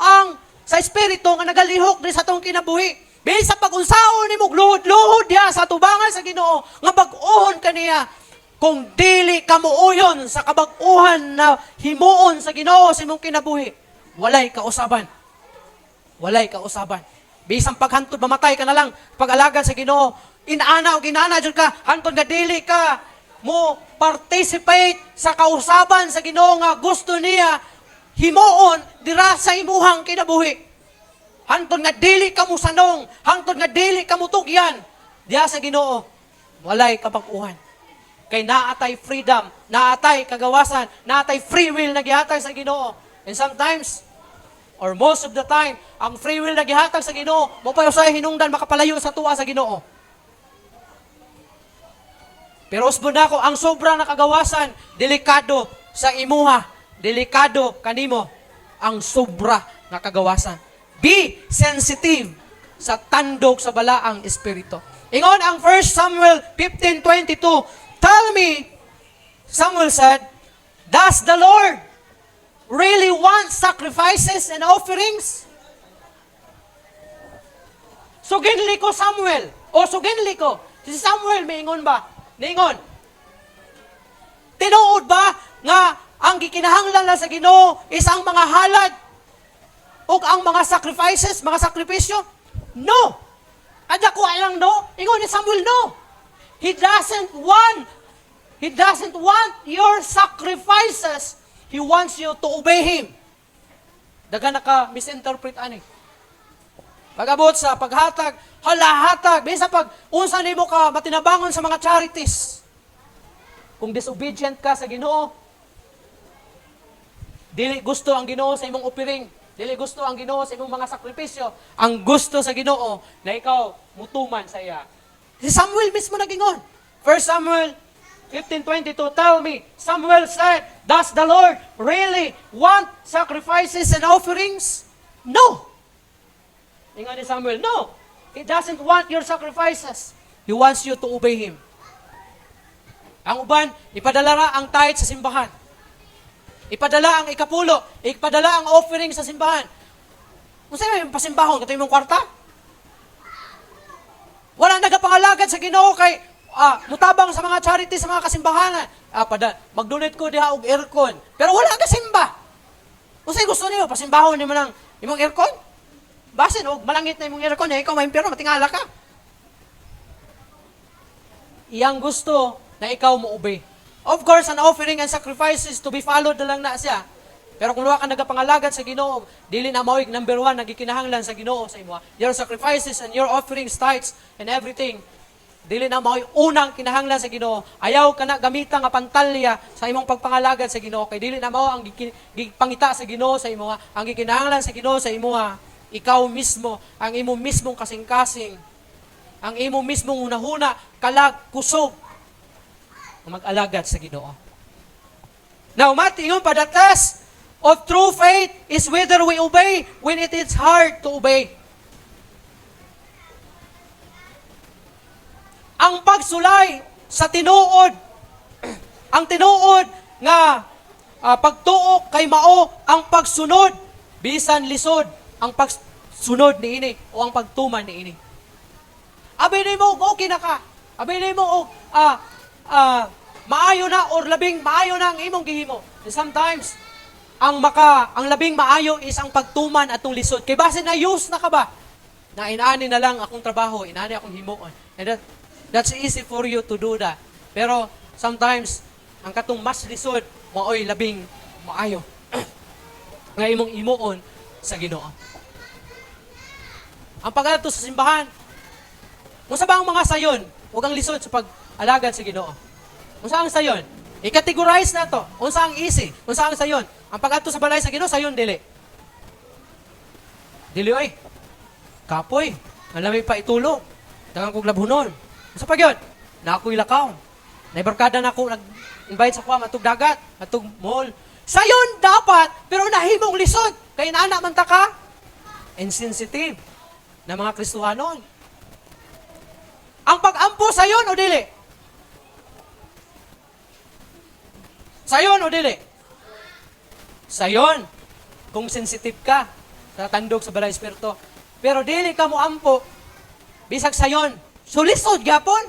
sa espiritu nga nagalihok din sa atong kinabuhi. Bisa pag-unsaon ni mo luhod-luhod diha sa tubangan sa Ginoo nga bag-ohon kaniya kung dili ka muuyon sa kabag-uhan na himuon sa Ginoo sa imong kinabuhi. Walay kausaban. Walay kausaban. Bisang paghantod mamatay ka na lang pag-alagan sa Ginoo. Inaana o ginana jud ka hantod nga dili ka mo participate sa kausaban sa Ginoo nga gusto niya himuon dira sa imuhang kinabuhi. Hantod nga dili ka mo sanong, hantod nga dili ka mo tugyan diha sa Ginoo. Walay kabag-uhan. Kay naatay freedom, naatay kagawasan, naatay free will na gihatag sa Ginoo. And sometimes or most of the time, ang free will na gihatag sa Ginoo, mo pa usay hinungdan makapalayo sa tuwa sa Ginoo. Pero usbon nako ang sobra na kagawasan, delikado sa imuha. Delikado kanimo ang sobra nga kagawasan. Be sensitive sa tandog sa balaang espiritu. Ingon ang 1 Samuel 15:22. Tell me, Samuel said, does the Lord really want sacrifices and offerings? Suginli ko Samuel. O suginli ko. Si Samuel may ingon ba? Ningon. Tinuod ba nga ang gikinahanglan lang sa Ginoo is ang mga halad o ang mga sacrifices, mga sakripisyo? No. Ada ko lang no. Ingon ni Samuel, no. He doesn't want your sacrifices. He wants you to obey Him. Daga naka-misinterpret ani. Pag-abot sa paghatag, halahatag, bisa pag unsa nimo ka matinabangon sa mga charities. Kung disobedient ka sa Ginoo, dili gusto ang Ginoo sa imong offering. Dili gusto ang Ginoo sa imong mga sakripisyo. Ang gusto sa Ginoo na ikaw mutuman sa iya. Si Samuel mismo nagingon. 1 Samuel 15:22, tell me, Samuel said, does the Lord really want sacrifices and offerings? No. Ingon ni Samuel, no. He doesn't want your sacrifices. He wants you to obey Him. Ang uban, ipadala ra ang tithe sa simbahan. Ipadala ang ikapulo, ipadala ang offering sa simbahan. Kung sa'yo yung pasimbahon, kato yung kwarta? Wala nagapangalagad sa Ginoo kay mutabang sa mga charity sa mga kasimbahanan. Mag-donate ko diha og aircon. Pero wala ka simba. Kung sa'yo gusto niyo, pasimbahon niyo man ang imong aircon? Basin, og malangit na imong aircon, ikaw maimpero, matingala ka. Iyang gusto na ikaw mo obey. Of course, an offering and sacrifices to be followed na lang na siya. Pero kung luwa ka nagapangalagad sa Ginoo, dili na mao'y number 1 nagikinahanglan sa Ginoo sa imo. Your sacrifices and your offerings, tithes, and everything, dili na mao'y unang kinahanglan sa Ginoo. Ayaw ka na gamitan nga pantalya sa imong pagpangalagad sa Ginoo kay dili na mao ang gipangita sa Ginoo sa imo. Ang gikinahanglan sa Ginoo sa imo, ikaw mismo, ang imo mismong kasing-kasing, ang imo mismong hunahuna, kalag, kusog, mag-alagad sa Ginoo. Now, matingon pa, the test of true faith is whether we obey when it is hard to obey. Ang pagsulay sa tinuod Ang tinuod nga pagtuo kay mao ang pagsunod bisan lisod ang pagsunod niini o ang pagtuman niini. Abay nimo okay na ka. Abay nimo maayo na or labing maayo na ang imong gihimo. And sometimes ang labing maayo is ang pagtuman atong lisod. Kay base na use na ka ba? Na inaani na lang akong trabaho, inaani akong himuon. And that's easy for you to do that. Pero sometimes ang katong mas lisod maoy labing maayo nga imong imuon sa Ginoo. Ang pag-adto sa simbahan, unsa ba ang mga sayon ug ang lisod sa pag-alagad sa Ginoo? Unsa ang sayon? I-categorize na to. Unsa ang easy? Unsa ang sayon? Ang pag-adto sa balay sa Ginoo, sayon dili. Dili oy. Kapoy, alami pa itulog. Dangan kog labhunon. Unsa pa gyud? Na ako'y lakaw. Naibarkada na ako nag-invite sa kuha matug dagat, matug mall. Sayon dapat, pero nahimong lisod. Kay naana man ta ka insensitive na mga Kristohanon. Ang pag-ampo sayon o dili? Sayon o dili? Sayon. Kung sensitive ka sa tandog sa balay espiritu. Pero dili ka mo ampo, bisag sayon. So lisod gyapon.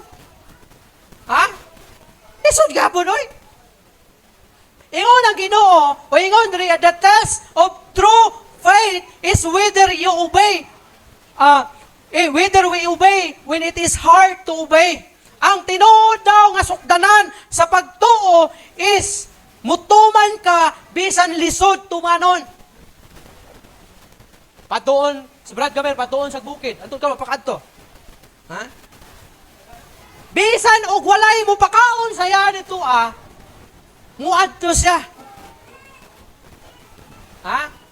Ha? Lisod gyapon oy. Ingon ang Ginoo, o ingon diri, the test of true faith is whether you obey. Whether we obey when it is hard to obey. Ang tinuod daw nga sukdanan sa pagtuo is mutuman ka bisan lisod tumanon. Patuon, sa Brad Gamer, patuon sa bukid. Antun ka mapakadto. Ha? Bisan og walay mo pakaon saya dito muadto siya. Ha?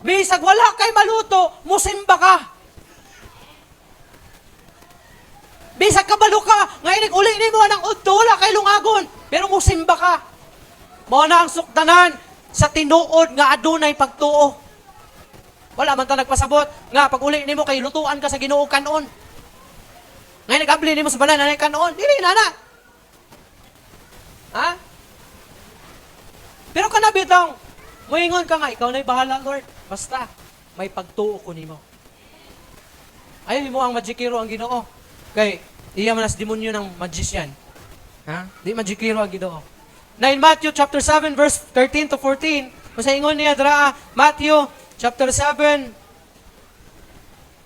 Bisag wala kay maluto, musimba ka. Bisag kabalo ka, ngayon uli ni mo ng udto, wala kay lungagon, pero musimba ka. Mao na ang sukdanan sa tinuod nga adunay pagtuo. Wala man ta nagpasabot nga pag uli nimo kay lutuan ka sa Ginoo kanon. Ngayon nag-abli nimo sa balay nanay kanon, dili na. Ha? Pero kanabitang moingon ka nga ikaw na'y bahala, Lord. Basta may pagtuo ko nimo. Ayaw mo ang magikiro ang Ginoo. Kay iya man as demonyo ng magician. Ha? Di magikiro ang Ginoo. Na in Matthew chapter 7 verse 13 to 14, masa ingon niya dra Matthew chapter 7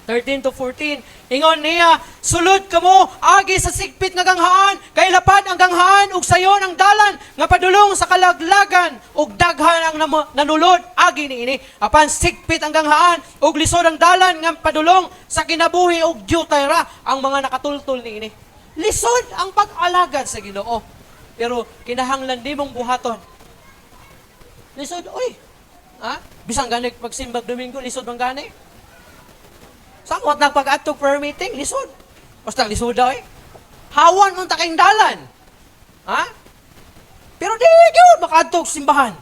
13 to 14, ingon niya, sulod kamo agi sa sigpit nga ganghaan, kay lapad ang ganghaan ug sayon ang dalan nga padulong sa kalaglagan ug daghan ang nanulod agi niini. Apan sigpit ang ganghaan ug lisod ang dalan nga padulong sa kinabuhi ug diutay ra ang mga nakatultol niini. Lisod ang pag-alagad sa Ginoo. Pero kinahanglan dimong buhaton. Lisod oy. Ha? Bisang gani pagsimbag Domingo, lisod man gani. Samot nagpag-atog prayer meeting, lisod. Basta lisod daw eh. Hawan mong taking dalan. Ha? Pero di gyud makaadtog simbahan.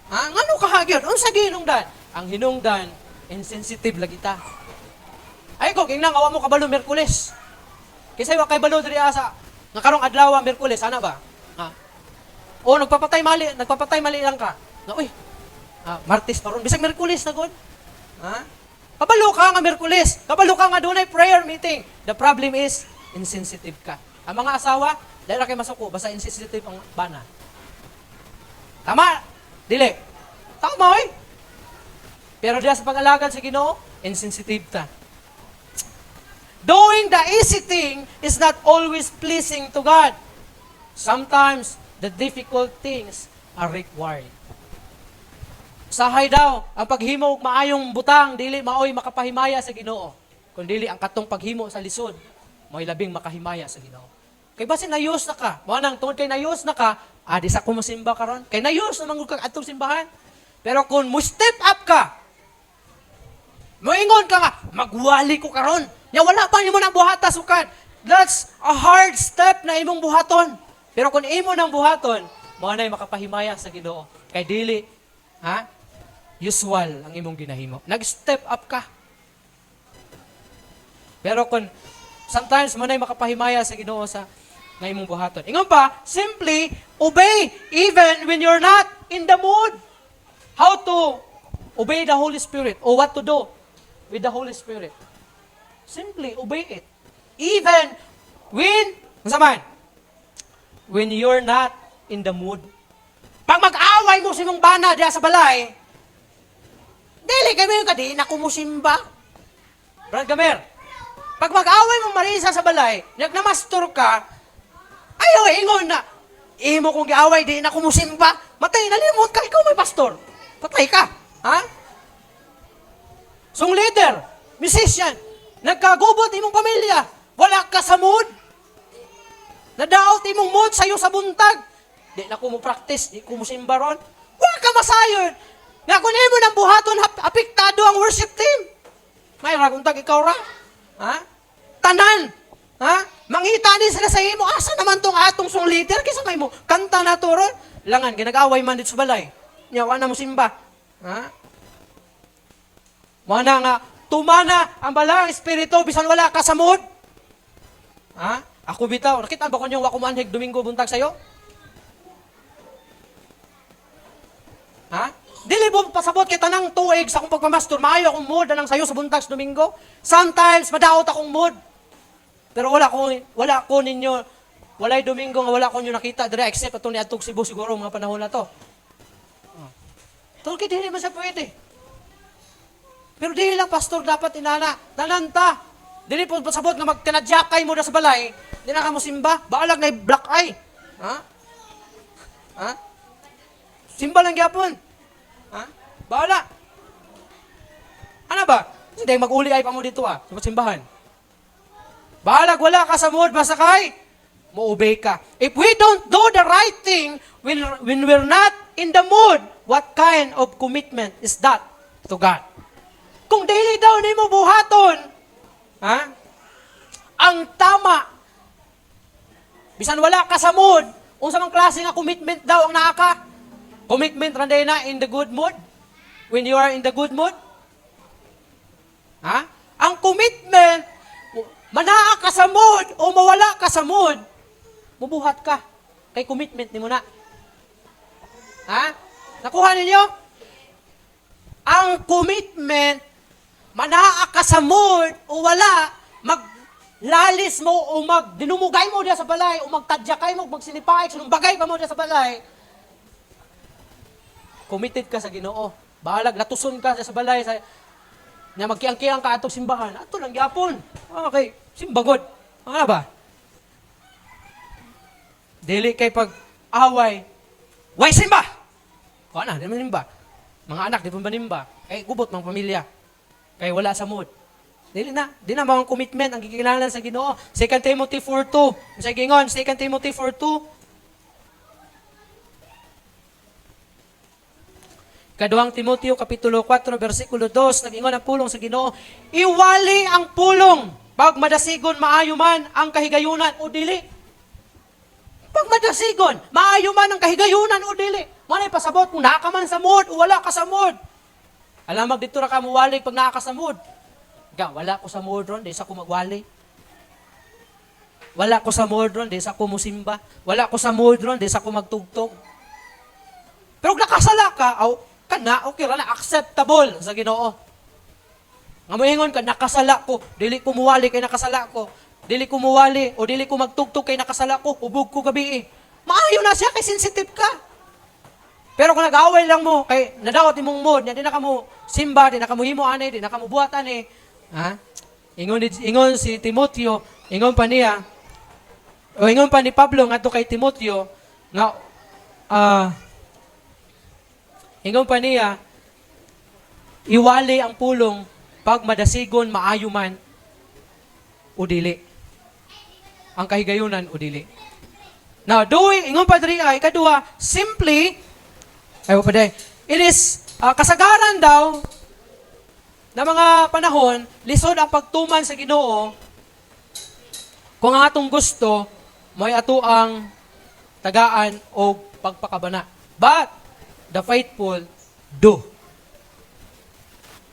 Ha? Ngano ka hagyod? Unsa ginungdan? Ang hinungdan, insensitive lagi ta. Ay ko kinang awa mo kabalo Miyerkules. Kisay wa kay balo diri asa. Nga karong adlaw Miyerkules ana ba? Ha? O nagpapatay mali lang ka. Na uy. Martes paron bisag Miyerkules na gud. Ha? Kabalo ka nga Miyerkules. Kabalo ka nga dunay prayer meeting. The problem is, insensitive ka. Ang mga asawa, dahil na kayo masuko, basta insensitive ang bana. Tama? Dili. Tama eh. Pero diya sa pag-alagad sa Ginoo, insensitive ta. Doing the easy thing is not always pleasing to God. Sometimes, the difficult things are required. Sahay daw, ang paghimo og maayong butang, dili maoy makapahimaya sa Ginoo. Kung dili ang katong paghimo sa lisod, maoy labing makahimaya sa Ginoo. Kay basin nayos na ka, mo nang tungod kay nayos na ka, di sa ko mosimba karon. Kay nayos na mangud kag atong simbahan. Pero kung mo step up ka, moingon ka nga, magwali ko karon. Nya wala pa nimo nang buhata sukad. That's a hard step na imong buhaton. Pero kung imo nang buhaton, mo nay makapahimaya sa Ginoo. Kay dili, usual ang imong ginahimo. Nag-step up ka. Pero kung sometimes mo na'y makapahimaya sa Ginoo sa nga imong buhaton. Ingon pa, simply obey even when you're not in the mood. How to obey the Holy Spirit or what to do with the Holy Spirit. Simply obey it. Even when you're not in the mood. Pag mag-away mo sa imong bana diya sa balay, dili kami ka di na kumusimba. Brad Gamer, pag mag-away mo Marisa sa balay, nagnamastur ka, ayaw ingon na, imo kong giaway, di na kumusimba, matay, nalimot ka, ikaw may pastor. Patay ka. Ha? Song leader, musician, nagkagubot imong pamilya, wala ka sa mood. Nadaot imong mood sa'yo sa buntag. Di na ko mo practice, di ko mo simba ron. Wala ka masayon. Nga kung mo ng buhaton, apektado ang worship team. May raguntag ikaw ra. Ha? Tanan. Ha? Mangita din sila sa imo. Asa naman tong atong song leader? Kisa may mo, kanta na to ron. Langan, ginag-away man dito sa balay. Nyawa na mo simba. Ha? Mana nga, tumana ang balang espiritu, bisan wala ka sa mood. Ha? Ako bitaw, nakita ba ko niyong wakumanhig Domingo buntag sa'yo? Ha? Dili mo pasabot kita ng tuig sa akong pagpamastor, maayo akong mood na lang sa'yo sa buntag sa Domingo. Sometimes, madaot akong mood. Pero walay Domingo nga wala ko nyo nakita, dire except atong ni Atog Cebu siguro mga panahon na to. Tolki, dili man siya pwede. Pero dili lang, pastor, dapat inana. Tananta. Dili po pasabot nga magtinadjakay mo na sa balay, di na ka mo simba, baalag na black eye. Ha? Ha? Simba lang gyapon. Ha? Bahala. Ano ba? Hindi mag-uli ay pa mo dito sa simbahan. Bahalag wala ka sa mood, basta kay mo-obey ka. If we don't do the right thing when we're not in the mood, what kind of commitment is that to God? Kung daily daw ni mo buhaton, ha? Ang tama, bisan wala ka sa mood, unsa mang klase nga commitment daw ang naa ka? Commitment randay na in the good mood? When you are in the good mood? Ha? Ang commitment, manaa ka sa mood o mawala ka sa mood, mubuhat ka. Kay commitment ni mo na. Ha? Nakuha ninyo? Ang commitment, manaa ka sa mood o wala, maglalis mo o dinumugay mo diya sa balay o magtadjakay mo, magsinipaik, sunumbagay pa mo diya sa balay, committed ka sa Ginoo. Bahalag, natuson ka sa balay, nga magkiang-kiang ka atong simbahan. Ato lang gyapon. Okay, simbagod. Ano ba? Dili kay pag-away, why simba? O na, di man nimba. Mga anak, di pa ba nimba? Kay gubot mga pamilya. Kay wala sa mood. Dili na. Di na mga commitment ang gikinahanglan sa Ginoo. 2 Timothy 4:2. Sa gingon, 2 Timothy 4:2. Kaduhang Timoteo, Kapitulo 4, versikulo 2, nag-ingon ang pulong sa Ginoo, iwali ang pulong, pag madasigon, maayo man ang kahigayunan o dili. Pag madasigon, maayo man ang kahigayunan o dili. Manay pasabot kung naa ka man sa mood o wala ka sa mood. Alam, dito ra ka muwali pag naa ka sa mood. Wala ko sa mood ron, di sa ko magwali. Wala ko sa mood ron, di sa ko musimba. Wala ko sa mood ron, di sa ko magtugtog. Pero kung nakasala ka, kana, okay ra na, acceptable sa Ginoo. Nga moingon ka, nakasala ko, dili ko muwali kay nakasala ko. Dili ko muwali, o dili ko magtugtog kay nakasala ko, ubog ko gabi. Maayo na siya, kay sensitive ka. Pero kung nag-away lang mo, kay nadawat imong mood, di na ka mo simba, di na ka mo himo ani, di na ka mo buhat ani. Ha? Ingon si Timoteo, ingon pa niya, o ingon pa ni Pablo ngadto kay Timoteo, nga, ingon pa niya, iwali ang pulong pag madasigon, maayo man, o dili. Ang kahigayunan, o dili. Now, ingon pa diri ay, kadua, simply, it is, kasagaran daw, na mga panahon, lisod ang pagtuman sa Ginoo, kung ang atong gusto, may ato ang tagaan o pagpakabana. But, the faithful do.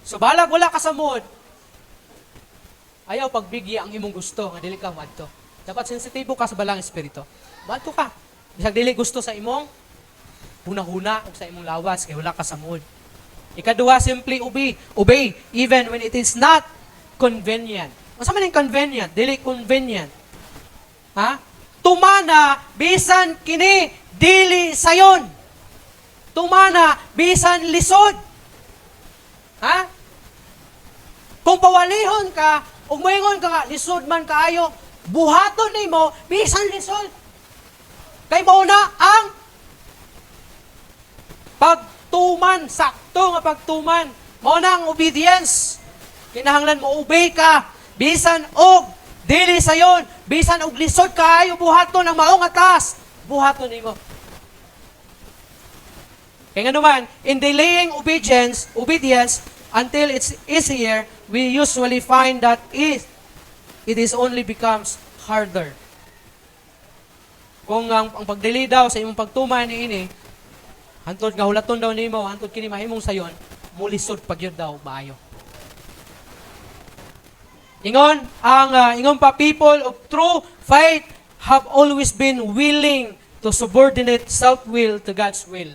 So balag wala ka sa mood, ayaw pagbigya ang imong gusto nga dili ka madto. Dapat sensitibo ka sa balang espiritu. Bato ka. Bisag dili gusto sa imong huna-huna o sa imong lawas kay wala ka sa mood. Ikaduha, simply obey. Obey even when it is not convenient. Unsa man yung convenient? Dili convenient. Ha? Tumana bisan kini dili sayon. Tumana bisan lisod. Ha? Kung pawalihon ka, ug moingon ka nga lisod man kaayo, buhaton nimo bisan lisod. Kay mao na ang pagtuman, sakto nga pagtuman. Mao na ang obedience. Kinahanglan mo obey ka bisan og dili sayon, bisan og lisod kaayo buhaton ang mao nga task. Buhaton nimo. Kaya nga naman, in delaying obedience until it's easier, we usually find that it is only becomes harder. Kung ang pagdelay daw sa imong pagtuman niini, hantod nga hulaton daw nimo, hantod kini mahimong sayon, mulisod pagyud daw maayo. Ingon ingon pa, people of true faith have always been willing to subordinate self-will to God's will.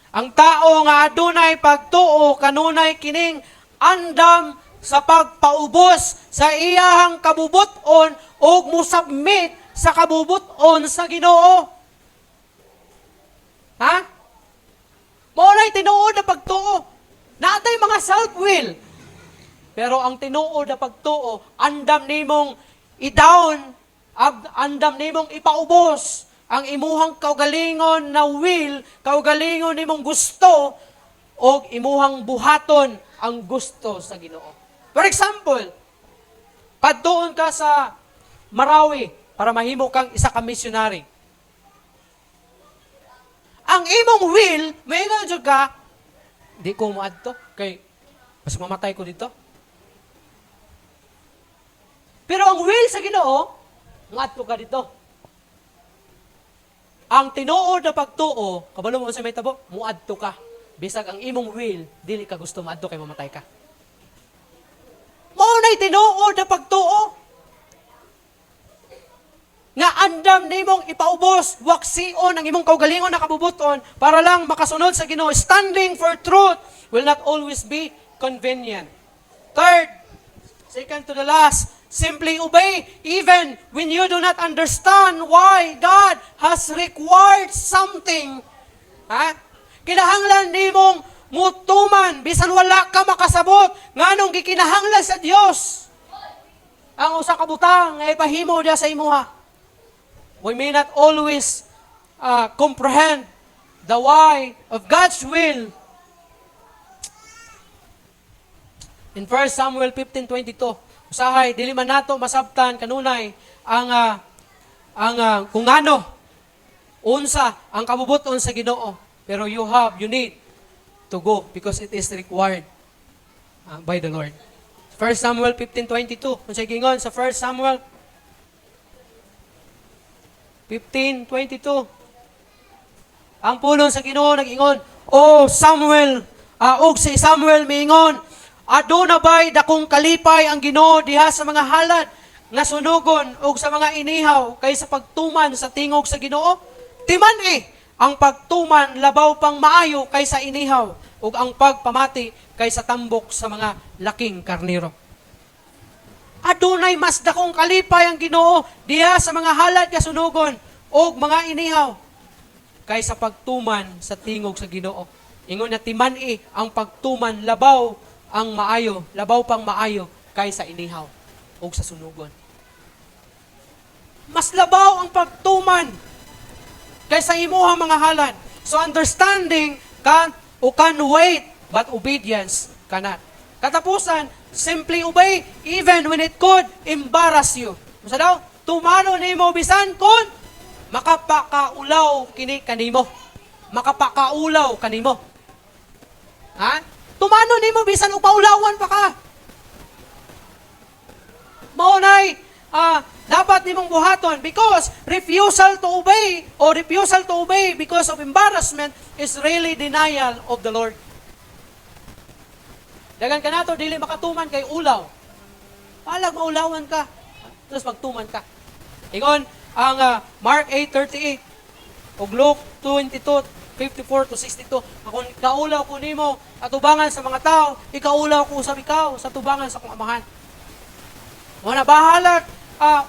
Ang tao nga adunay pagtuo kanunay kining andam sa pagpaubos sa iyahang kabubuton o musubmit sa kabubuton sa Ginoo. Ha? Maunay tinuod na pagtuo. Natay mga self-will. Pero ang tinuod na pagtuo, andam nimong i-down, andam nimong ipaubos ang imuhang kaugalingon na will, kaugalingon nimong gusto, o imuhang buhaton ang gusto sa Ginoo. For example, padtuon ka sa Marawi para mahimo kang isa ka missionary. Ang imong will, may jud ka, di ko moadto kay mas mamatay ko dito. Pero ang will sa Ginoo, moadto ka dito. Ang tinuod na pagtuo, kabalo mo sa may tabo, moadto ka. Bisag ang imong will, dili ka gusto moadto kay mamatay ka. Mao nay tinuod na pagtuo. Nga andam nimong ipaubos, waksion ang imong kaugalingon na kabubuton para lang makasunod sa Ginoo. Standing for truth will not always be convenient. Third, second to the last, simply obey even when you do not understand why God has required something. Ha? Kinahanglan nimong mutuman bisan wala ka makasabot nganong gikinahanglan sa Dios. Ang usa ka butang ay pahimo dia sa imuha. We may not always comprehend the why of God's will. In 1 Samuel 15:22, usahay dili man nato masabtan kanunay ang kung ano unsa ang kabubuton sa Ginoo, pero you need to go because it is required by the Lord. 1 Samuel 15:22. Unsay gingon sa 1 Samuel 15:22. Ang pulong sa Ginoo nag-ingon, "O Samuel, og si Samuel miingon, aduna bay dakong kalipay ang Ginoo diha sa mga halad nga sunugon og sa mga inihaw kaysa pagtuman sa tingog sa Ginoo? Timan ang pagtuman labaw pang maayo kaysa inihaw ug ang pagpamati kaysa tambok sa mga laking karniro." Adunay mas dakong kalipay ang Ginoo diha sa mga halad nga sunugon og mga inihaw kaysa pagtuman sa tingog sa Ginoo. Ingon na timan ang pagtuman labaw ang maayo, labaw pang maayo kaysa inihaw ug sa sunugon. Mas labaw ang pagtuman kaysa imuhang mga halad. So understanding can wait, but obedience cannot. Katapusan, simply obey even when it could embarrass you. Masa daw? Tumano nimo bisan kun makapakaulaw kini kanimo. Makapakaulaw kanimo. Ha? Tumano nimo bisan og paulawan pa ka. Maunay dapat nimong buhaton because refusal to obey because of embarrassment is really denial of the Lord. Dagan ka nato dili makatuman kay ulaw. Palag maulawan ka. tapos magtuman ka. Ingon, ang Mark 8:38 ug Luke 22:54 to 62, akong kaulaw ko nimo atubangan sa mga tao, ikaulaw ko usab ikaw sa tubangan sa akong amahan. Wala bahalag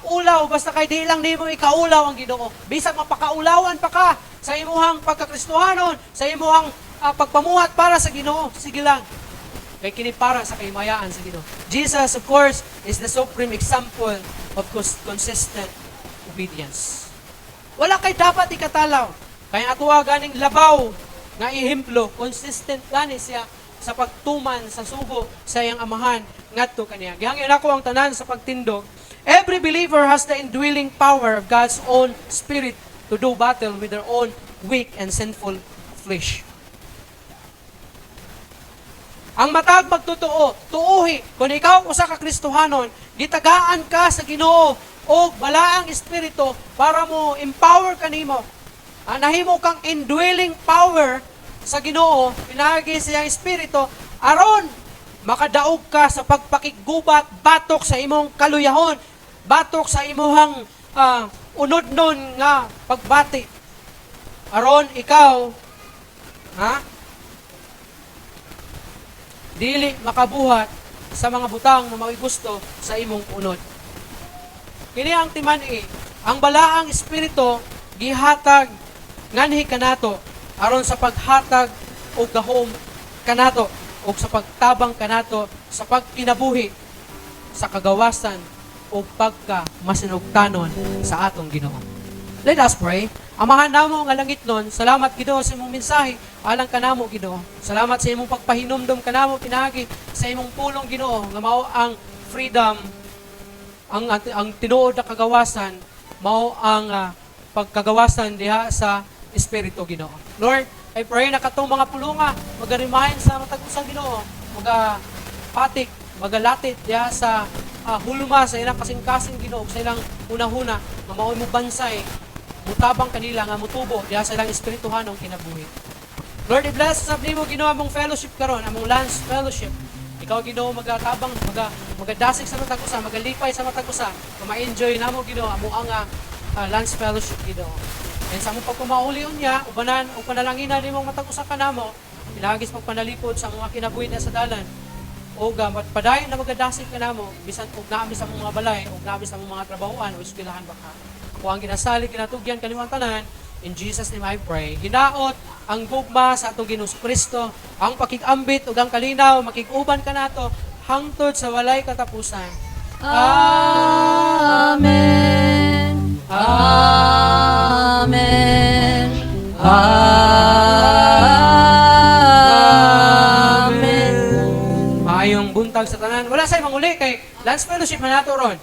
ulaw basta kay di lang nimo ikaulaw ang Ginoo. Bisag mapakaulawan pa ka sa imuhang pagkakristohanon, sa imuhang pagpamuhat para sa Ginoo, sige lang. Kay kini para sa kahimayaan sa Ginoo. Jesus, of course, is the supreme example of consistent obedience. Wala kay dapat ikatalaw. Kaya atuwa ganing labaw nga ihemplo, consistent gani siya sa pagtuman sa sugo sa iyang amahan ngadto kaniya. Gihangin ako ang tanan sa pagtindog. Every believer has the indwelling power of God's own spirit to do battle with their own weak and sinful flesh. Ang matag magtotoo, tuuhi, kung ikaw usa ka Kristohanon, gitagaan ka sa Ginoo o balaang espiritu para mo empower kanimo. Nahimo kang indwelling power sa Ginoo, pinagi sa iyang espiritu aron makadaog ka sa pagpakigubat, batok sa imong kaluyahon, batok sa imong unod-non nga pagbati. Aron ikaw dili makabuhat sa mga butang na makigusto sa imong unod. Kini ang timan-i, ang balaang espiritu gihatag nganhi kanato aron sa paghatag og gahom kanato o sa pagtabang kanato sa pagkinabuhi sa kagawasan o pagka-masinugtanon sa atong Ginoo. Let us pray. Amahan namo nga langitnon, salamat Ginoo sa imong mensahe alang kanamo Ginoo. Salamat sa imong pagpahinumdom kanamo pinagi sa imong pulong Ginoo nga mao ang freedom, ang tinuod na kagawasan, mao ang pagkagawasan diha sa Espiritu Ginoo. Lord, I pray na katong mga pulunga magarimahin sa matag usa Ginoo, magapatik, magalatit diha sa hulma sa ilang kasing-kasing Ginoo, sa ilang hunahuna nga mao mo bansay, mutabang kanila nga mutubo diha sa ilang espirituhanong kinabuhi. Lord, i-bless sa nimo Ginoo among fellowship karon, among Lance Fellowship. Ikaw Ginoo magatabang, magadasig sa matag usa, magalipay sa matag usa, ma-enjoy namo Ginoo amo ang Lance Fellowship Ginoo. And sa mong pagpamauli niya, ubanan o panalangina ni mong matag-usa ka namo, ilagis pagpanalipod sa mga kinabuhi na sa dalan. O padayon na magadasig ka namo, bisan og naami sa mga balay, o naami sa mga trabahoan o eskwelahan ba ka. Kung ang ginasalig, kinatugyan kanimong tanan, in Jesus name I pray. Hinaot ang gugma sa atong Ginoong Kristo, ang pakikambit ug ang kalinaw, makikuban ka nato hangtod sa walay katapusan. Amen. Amen. Amen. Maayong buntag sa tanan. Wala say manguli kay Lance Fellowship man nato ron.